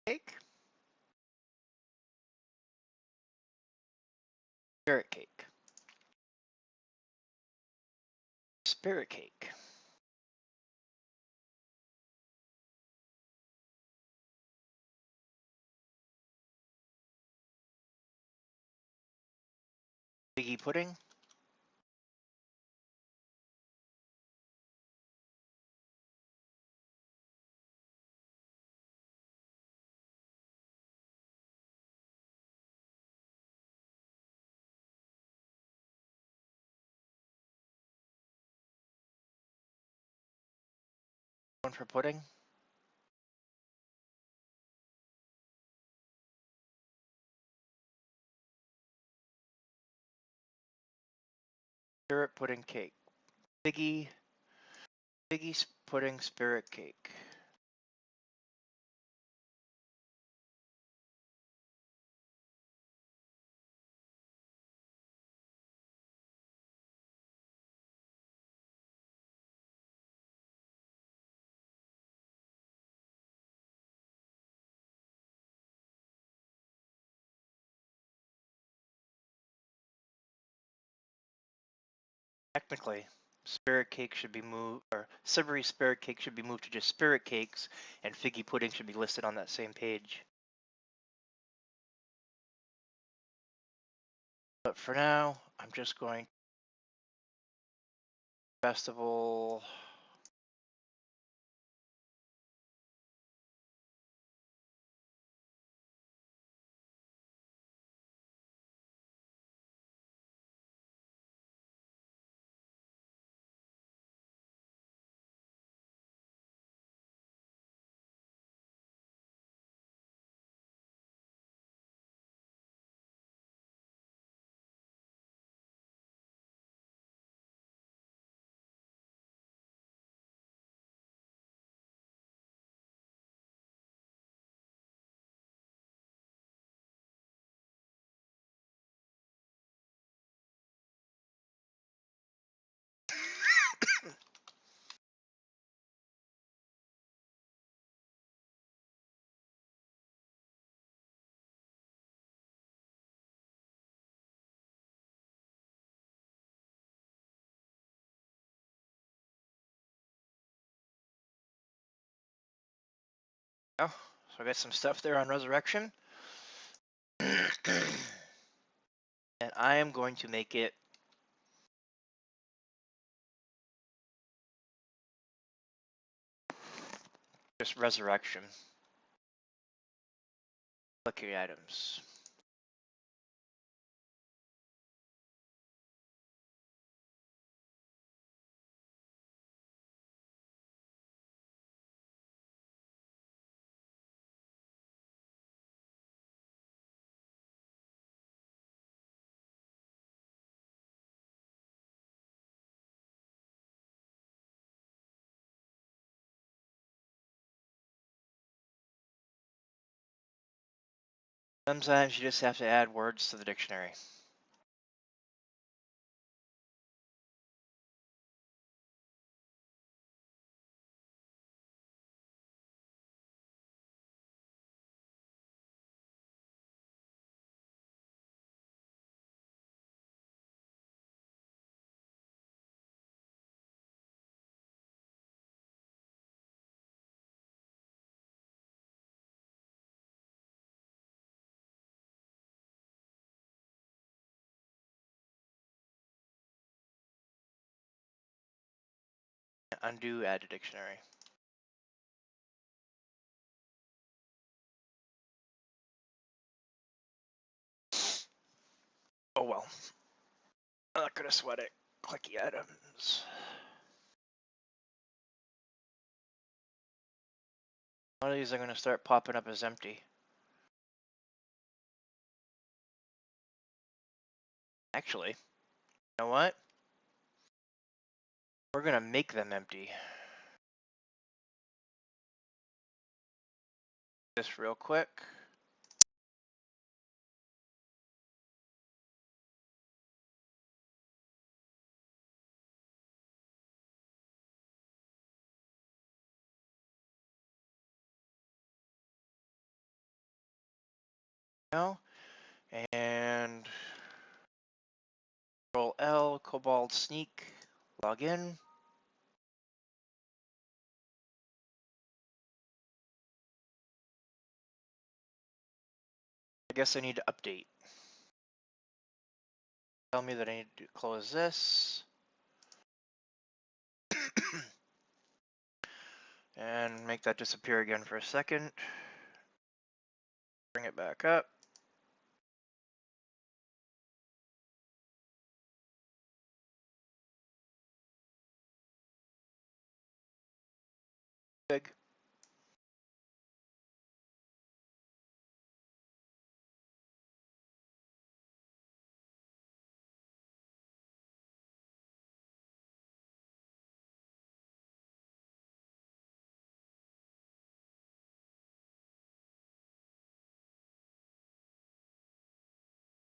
Cake. Spirit cake. Spirit cake. Figgy pudding. One for pudding. Spirit pudding cake. Figgy pudding spirit cake. Technically. Spirit cake should be moved, or savory spirit cake should be moved to just spirit cakes, and figgy pudding should be listed on that same page. But for now, I'm just going festival. Oh, so I got some stuff there on resurrection. And I am going to make it just resurrection. Lucky items. Sometimes you just have to add words to the dictionary. Undo, add to dictionary. Oh well. I'm not gonna sweat it. Clicky items. One of these are gonna start popping up as empty. Actually, you know what? We're gonna make them empty. Just real quick. Now, and Control L, Cobalt Sneak, log in. I guess I need to update. Tell me that I need to close this. And make that disappear again for a second. Bring it back up. Big.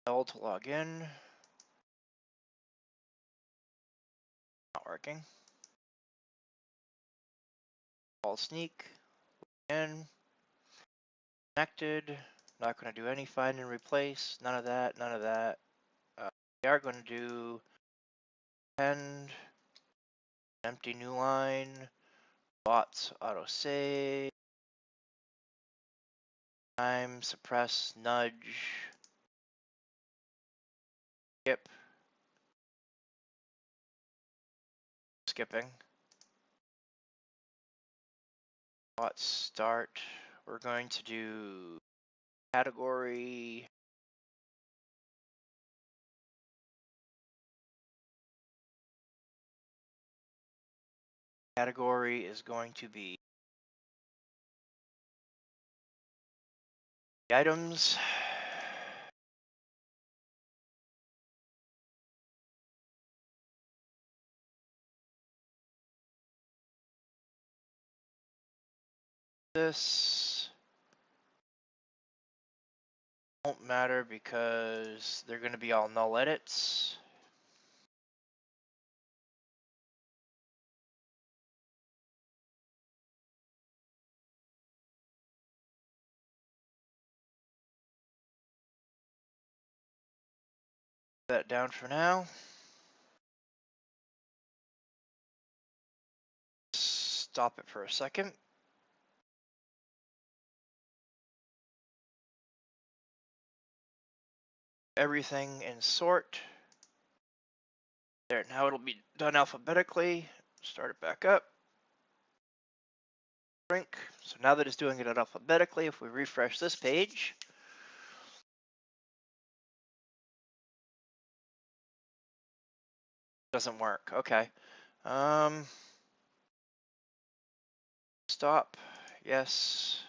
L to log in. Not working. Call Sneak. In. Connected. Not going to do any find and replace. None of that. None of that. We are going to do append Empty new line. Bots autosave. Time, suppress, nudge. Skip. Skipping. Bot start. We're going to do category. Category is going to be items. This won't matter because they're going to be all null edits. That down for now. Stop it for a second. Everything in sort. There, now it'll be done alphabetically. Start it back up. Shrink. So now that it's doing it alphabetically, if we refresh this page, it doesn't work. Okay. Stop. Yes.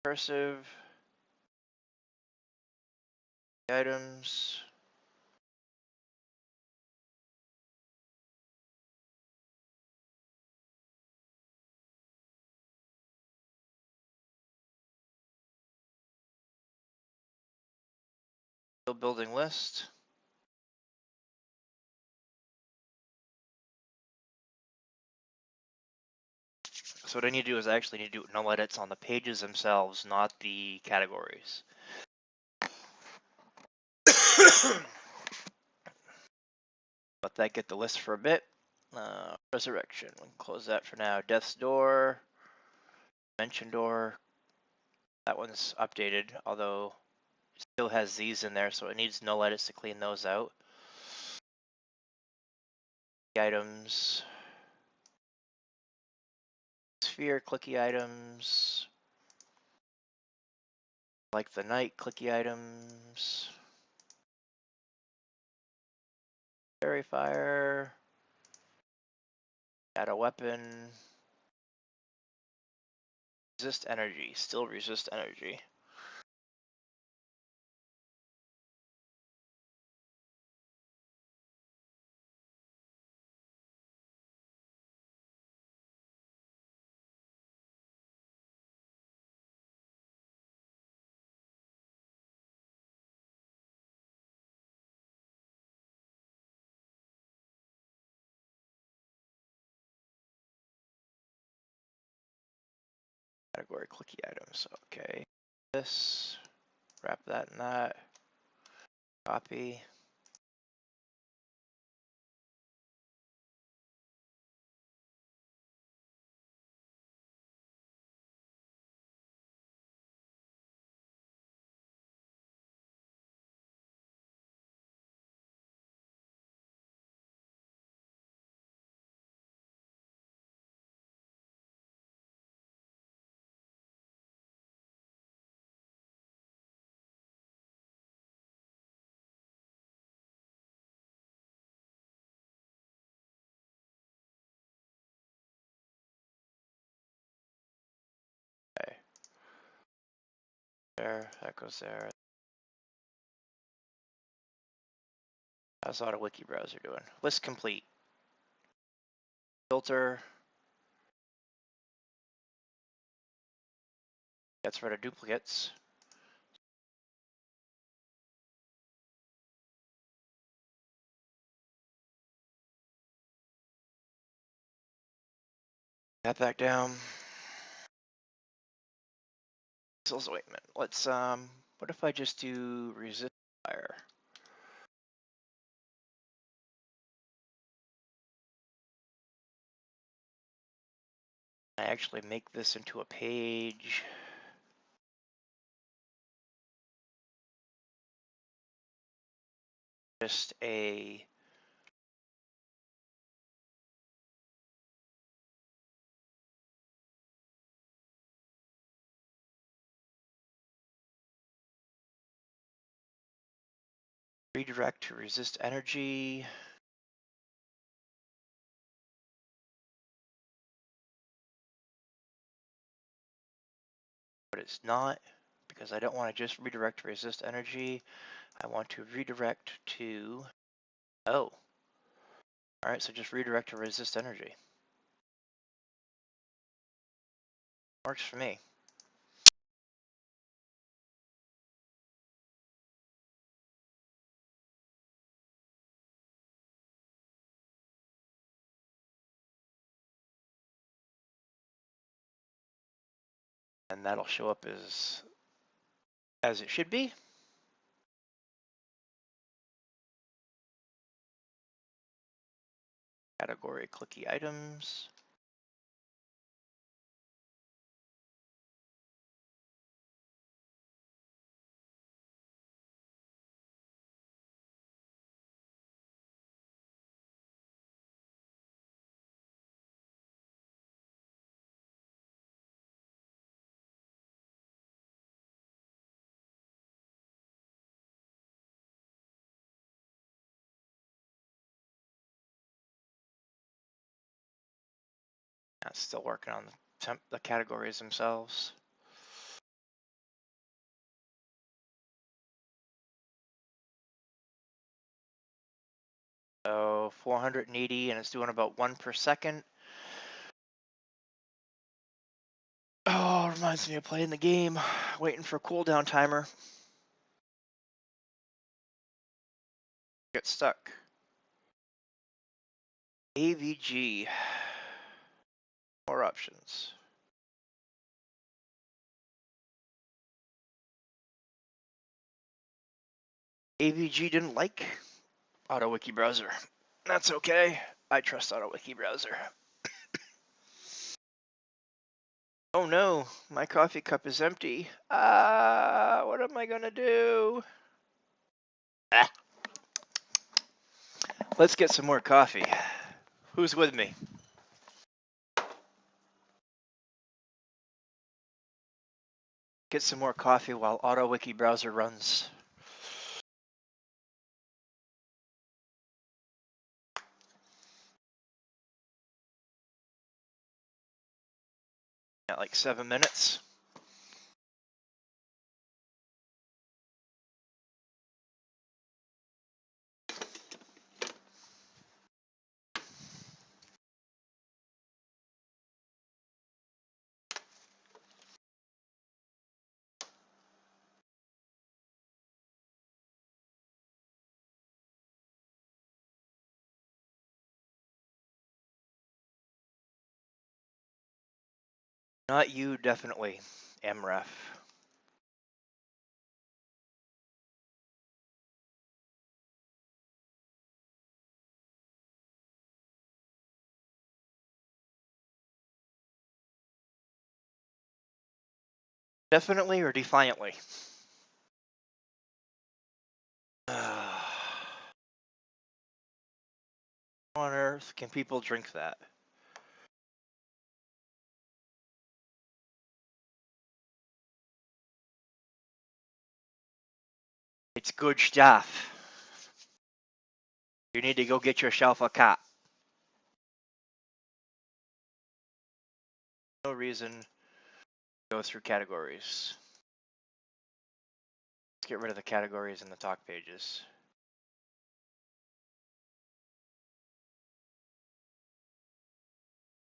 Cursive. Items. Still building list. So what I need to do is I actually need to do null edits on the pages themselves, not the categories. Let that get the list for a bit. Resurrection, we can close that for now. Death's Door, Dimension Door, that one's updated, although it still has these in there, so it needs null edits to clean those out. The items, sphere, clicky items, like the night, clicky items, fairy fire, add a weapon, resist energy, still resist energy. Category clicky items, okay. This, wrap that in that, copy. Okay. There, that goes there. How's Auto Wiki Browser doing? List complete. Filter. Gets rid of duplicates. That back down. So wait a minute. Let's what if I just do resist fire? I actually make this into a page. Just a redirect to resist energy. But it's not, because I don't want to just redirect to resist energy. I want to redirect to, oh, all right, so just redirect to resist energy. Works for me. And that'll show up as it should be. Category clicky items. That's still working on the categories themselves. So 480, and it's doing about 1 per second. Oh, reminds me of playing the game, waiting for a cooldown timer. Get stuck. AVG. More options. AVG didn't like AutoWiki browser. That's okay. I trust AutoWiki browser. Oh no, my coffee cup is empty. What am I gonna do? Ah. Let's get some more coffee. Who's with me? Get some more coffee while AutoWiki browser runs. At like 7 minutes. Not you, definitely. MREF. Definitely or defiantly? How on earth can people drink that? It's good stuff. You need to go get yourself a cat. No reason to go through categories. Let's get rid of the categories in the talk pages.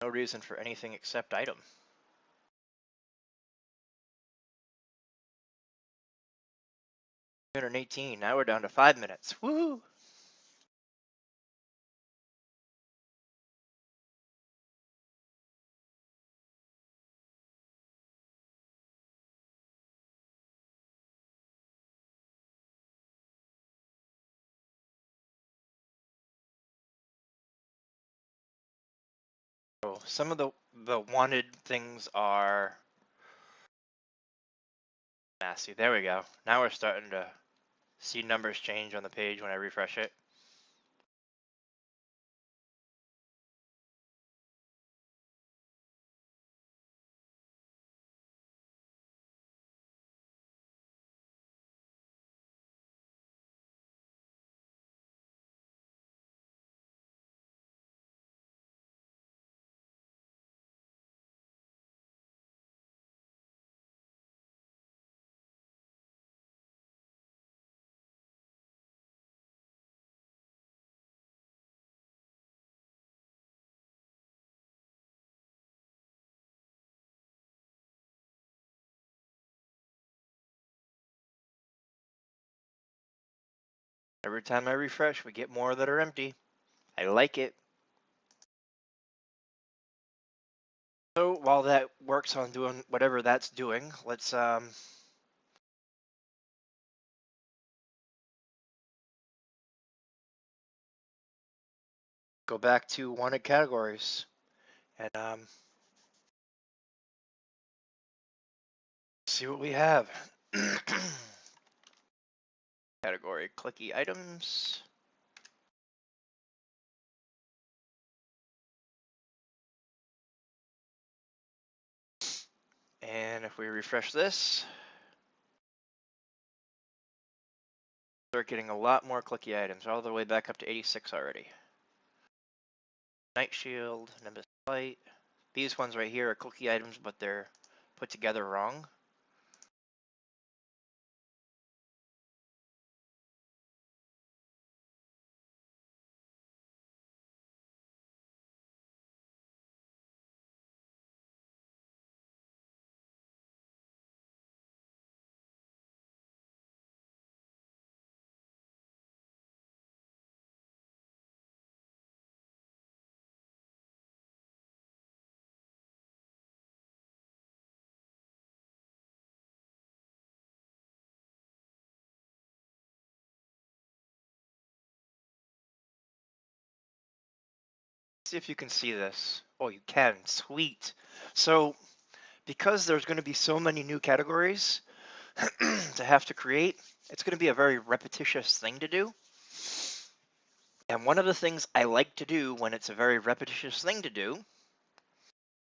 No reason for anything except item. 218. Now we're down to 5 minutes. Woohoo! So some of the the wanted things are Massey. There we go. Now we're starting to see numbers change on the page when I refresh it. Every time I refresh, we get more that are empty. I like it. So while that works on doing whatever that's doing, let's go back to wanted categories and see what we have. Category clicky items. And if we refresh this, start getting a lot more clicky items, all the way back up to 86 already. Night Shield, Nimbus Light. These ones right here are clicky items, but they're put together wrong. See if you can see this. Oh, you can. Sweet. So because there's going to be so many new categories to have to create, it's going to be a very repetitious thing to do. And one of the things I like to do when it's a very repetitious thing to do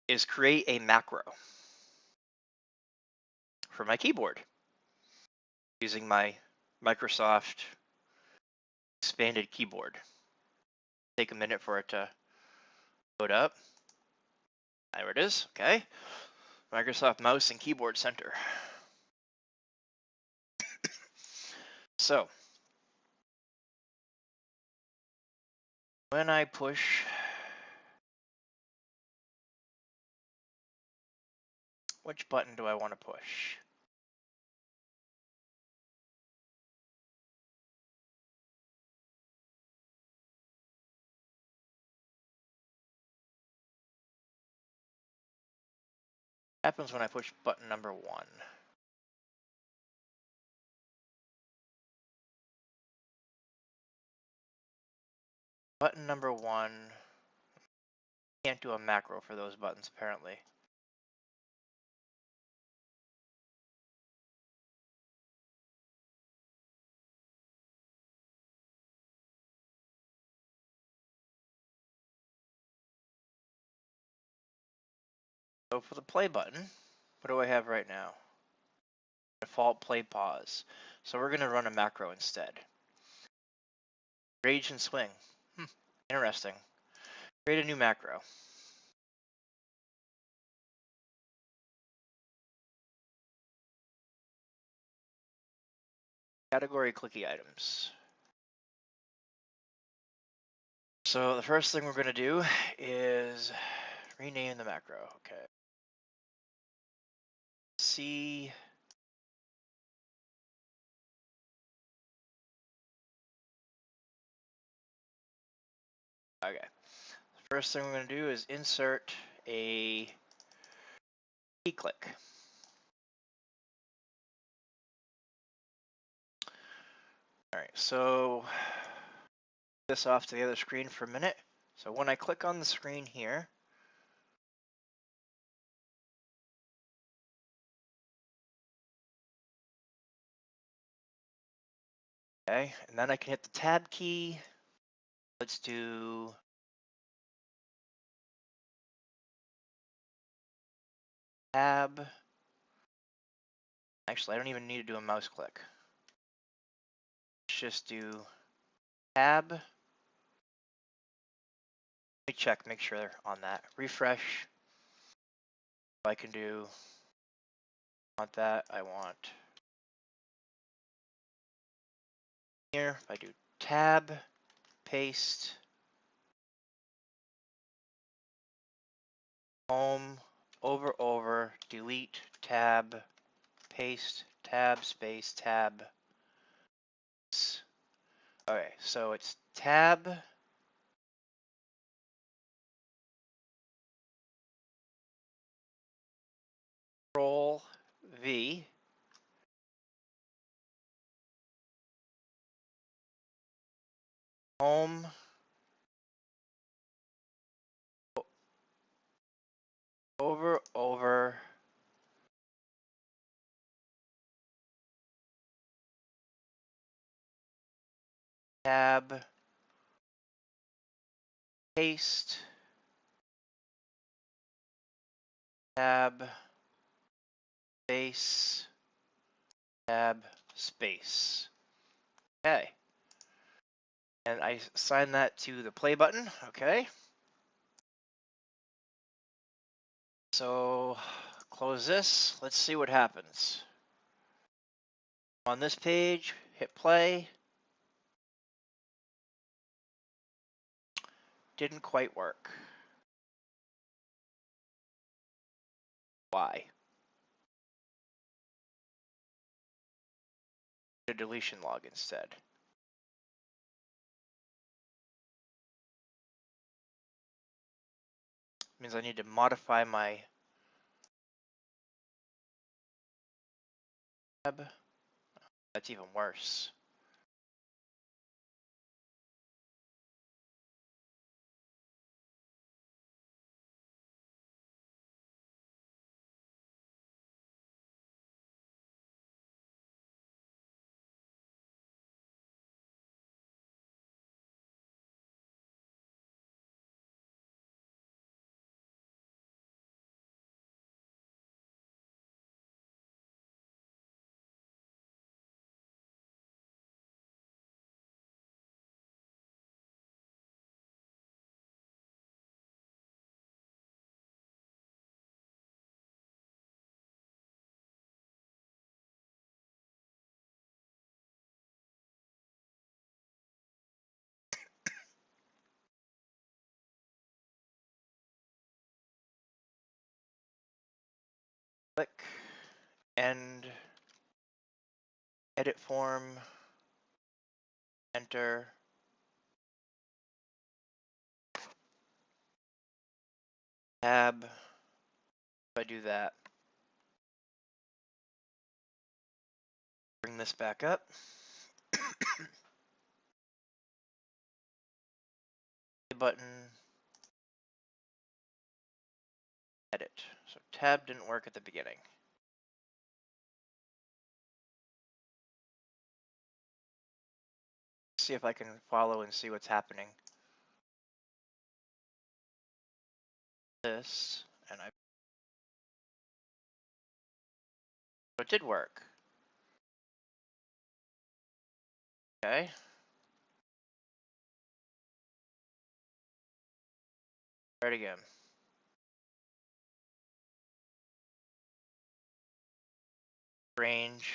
is create a macro for my keyboard using my Microsoft expanded keyboard. Take a minute for it to load up. There it is. Okay. Microsoft Mouse and Keyboard Center. So when I push, which button do I want to push? What happens when I push button number 1? Button number 1, can't do a macro for those buttons apparently. So for the play button, what do I have right now? Default play pause. So we're going to run a macro instead. Rage and swing. Interesting. Create a new macro. Category clicky items. So the first thing we're going to do is rename the macro. Okay. C. Okay. First thing we're going to do is insert a key click. All right, so this off to the other screen for a minute. So when I click on the screen here, Okay, and then I can hit the tab key. Let's do tab. Actually, I don't even need to do a mouse click. Let's just do tab. Let me check, make sure they're on that. Refresh. I can do, I want that, I want here. If I do tab, paste, home, over, delete, tab, paste, tab, space, tab. Okay, so it's tab, Control V, home, over, tab, paste, tab, space, tab, space. Okay. And I assign that to the play button. Okay. So close this. Let's see what happens. On this page, hit play. Didn't quite work. Why? A deletion log instead. Means I need to modify my tab. That's even worse. Click, end, edit form, enter, tab. If I do that, bring this back up. Button, edit. So tab didn't work at the beginning. See if I can follow and see what's happening. This, and it did work. Okay. Try it again. Range.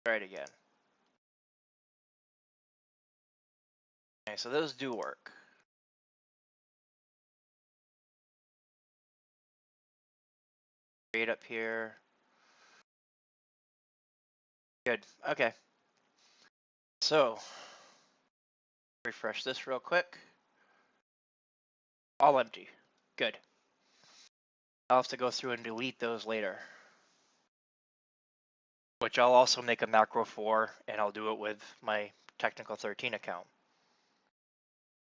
Try it again. Okay, so those do work. Create up here. Good. Okay. So refresh this real quick. All empty. Good. I'll have to go through and delete those later, which I'll also make a macro for, and I'll do it with my Technical 13 account.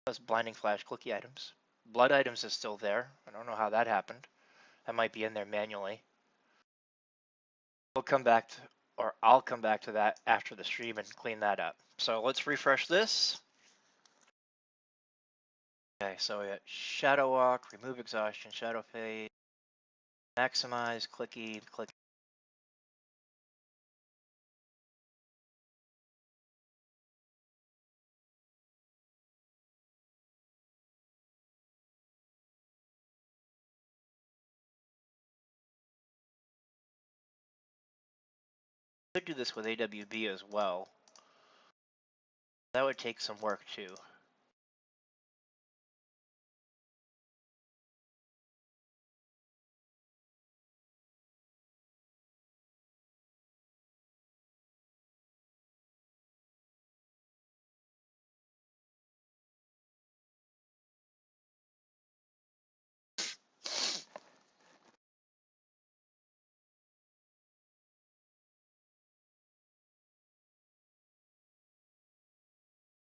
That's blinding flash clicky items. blood items is still there. I don't know how that happened. That might be in there manually. We'll come back to, or I'll come back to that after the stream and clean that up. So let's refresh this. Okay, so we got shadow walk, remove exhaustion, shadow fade, maximize, clicky, click. Could do this with AWB as well. That would take some work too.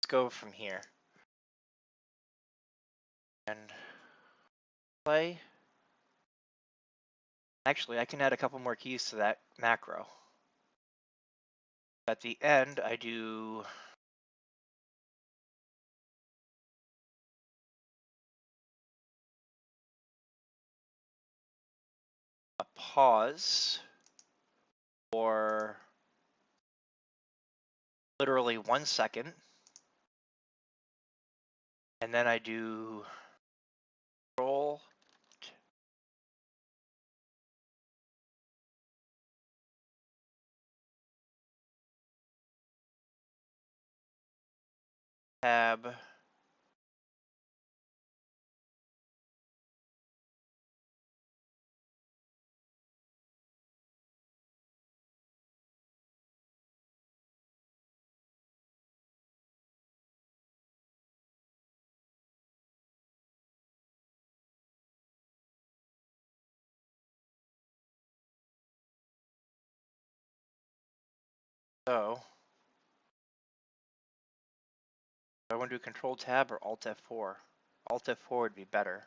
Let's go from here and play. Actually, I can add a couple more keys to that macro. At the end, I do a pause for literally 1 second. And then I do control tab so. I want to do control tab or alt F4. Alt F4 would be better.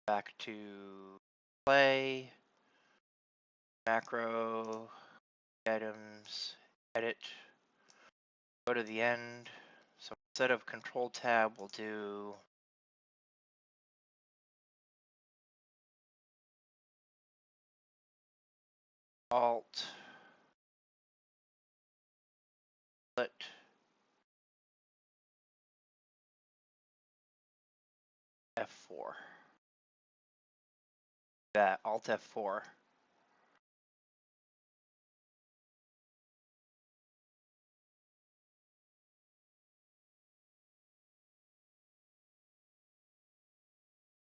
Back to play, macro, items, edit, go to the end. So instead of control tab, we'll do alt, split, F4. That, alt F4.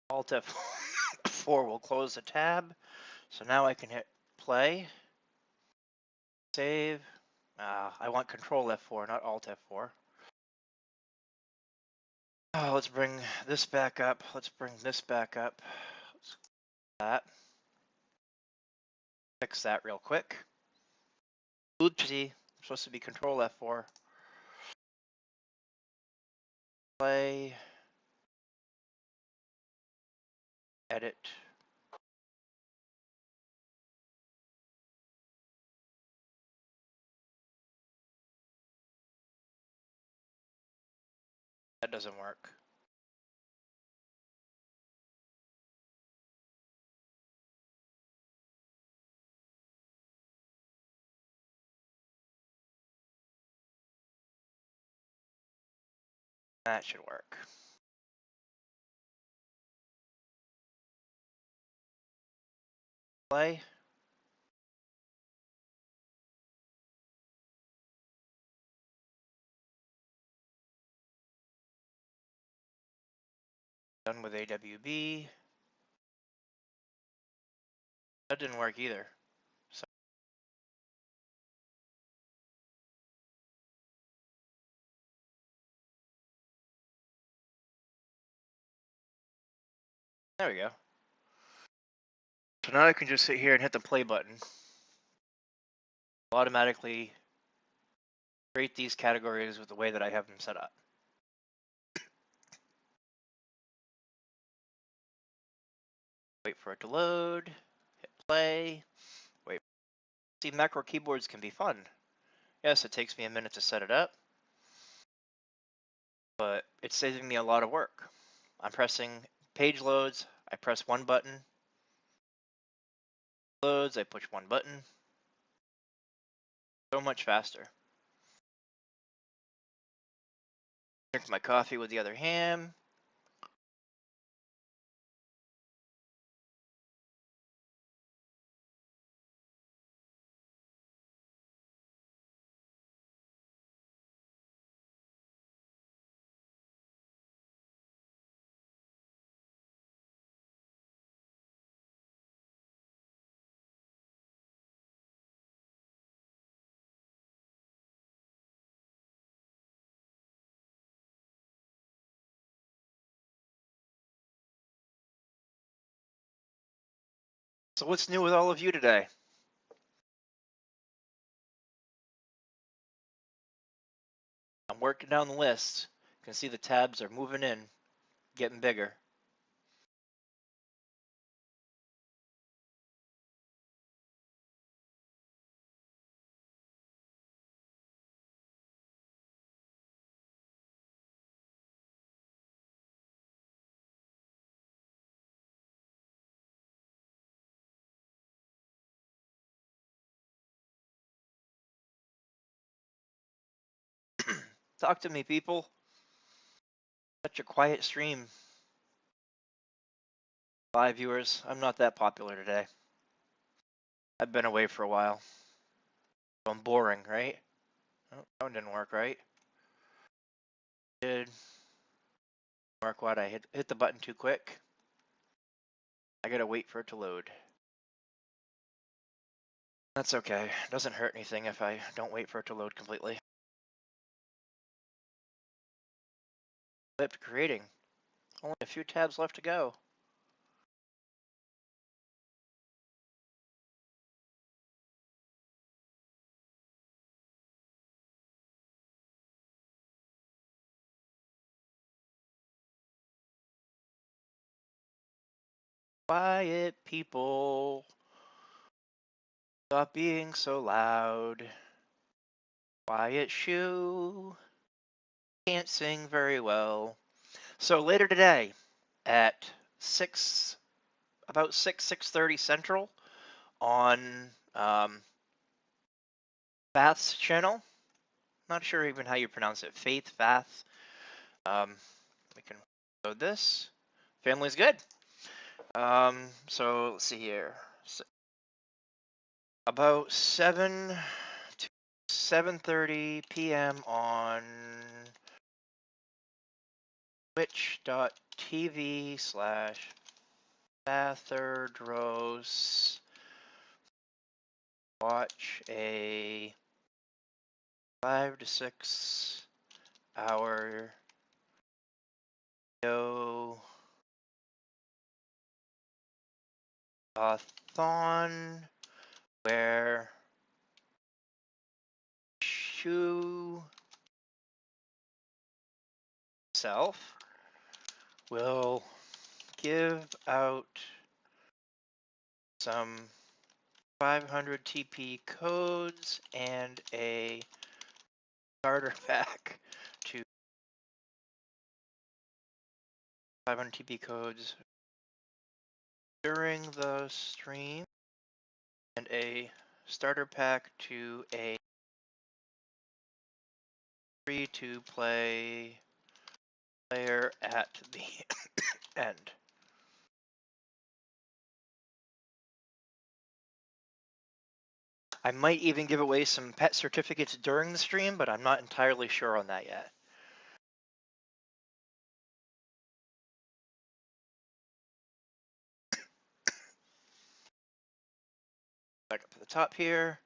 Alt F4 will close the tab. So now I can hit play, save. I want control F4, not alt F4. Oh, let's bring this back up. Let's bring this back up. Let's that. Fix that real quick. Oopsie, supposed to be control F4. Play. Edit. That doesn't work. That should work. Play. Done with AWB. That didn't work either. So there we go. So now I can just sit here and hit the play button. Automatically create these categories with the way that I have them set up. Wait for it to load, hit play, wait. See, macro keyboards can be fun. Yes, it takes me a minute to set it up, but it's saving me a lot of work. I'm pressing page loads, I press one button, loads, I push one button. So much faster. Drink my coffee with the other hand. So what's new with all of you today? I'm working down the list. You can see the tabs are moving in, getting bigger. Talk to me, people. Such a quiet stream. 5 viewers. I'm not that popular today. I've been away for a while. So I'm boring, right? Oh, that one didn't work right. Did work what? I hit the button too quick. I gotta wait for it to load. That's okay. Doesn't hurt anything if I don't wait for it to load completely. Clip creating. Only a few tabs left to go. Quiet people. Stop being so loud. Quiet shoe. Can't sing very well. So later today at about 6:30 Central on Fath's channel. Not sure even how you pronounce it. Fath. We can load this. Family's good. So let's see here. So about 7 to 7:30 p.m. on twitch.tv/Bathardros. Watch a 5 to 6 hour video thon where Shoe self will give out some 500 TP codes and a starter pack to 500 TP codes during the stream and a starter pack to a free-to-play player at the end. I might even give away some pet certificates during the stream, but I'm not entirely sure on that yet. Back up to the top here.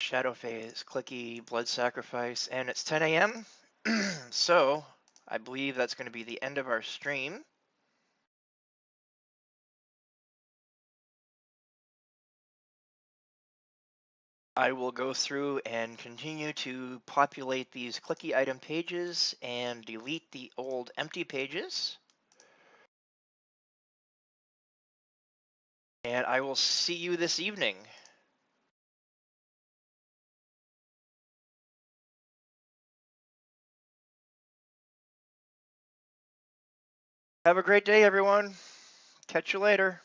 Shadow phase, clicky, blood sacrifice, and it's 10 a.m. So I believe that's going to be the end of our stream. I will go through and continue to populate these clicky item pages and delete the old empty pages. And I will see you this evening. Have a great day, everyone. Catch you later.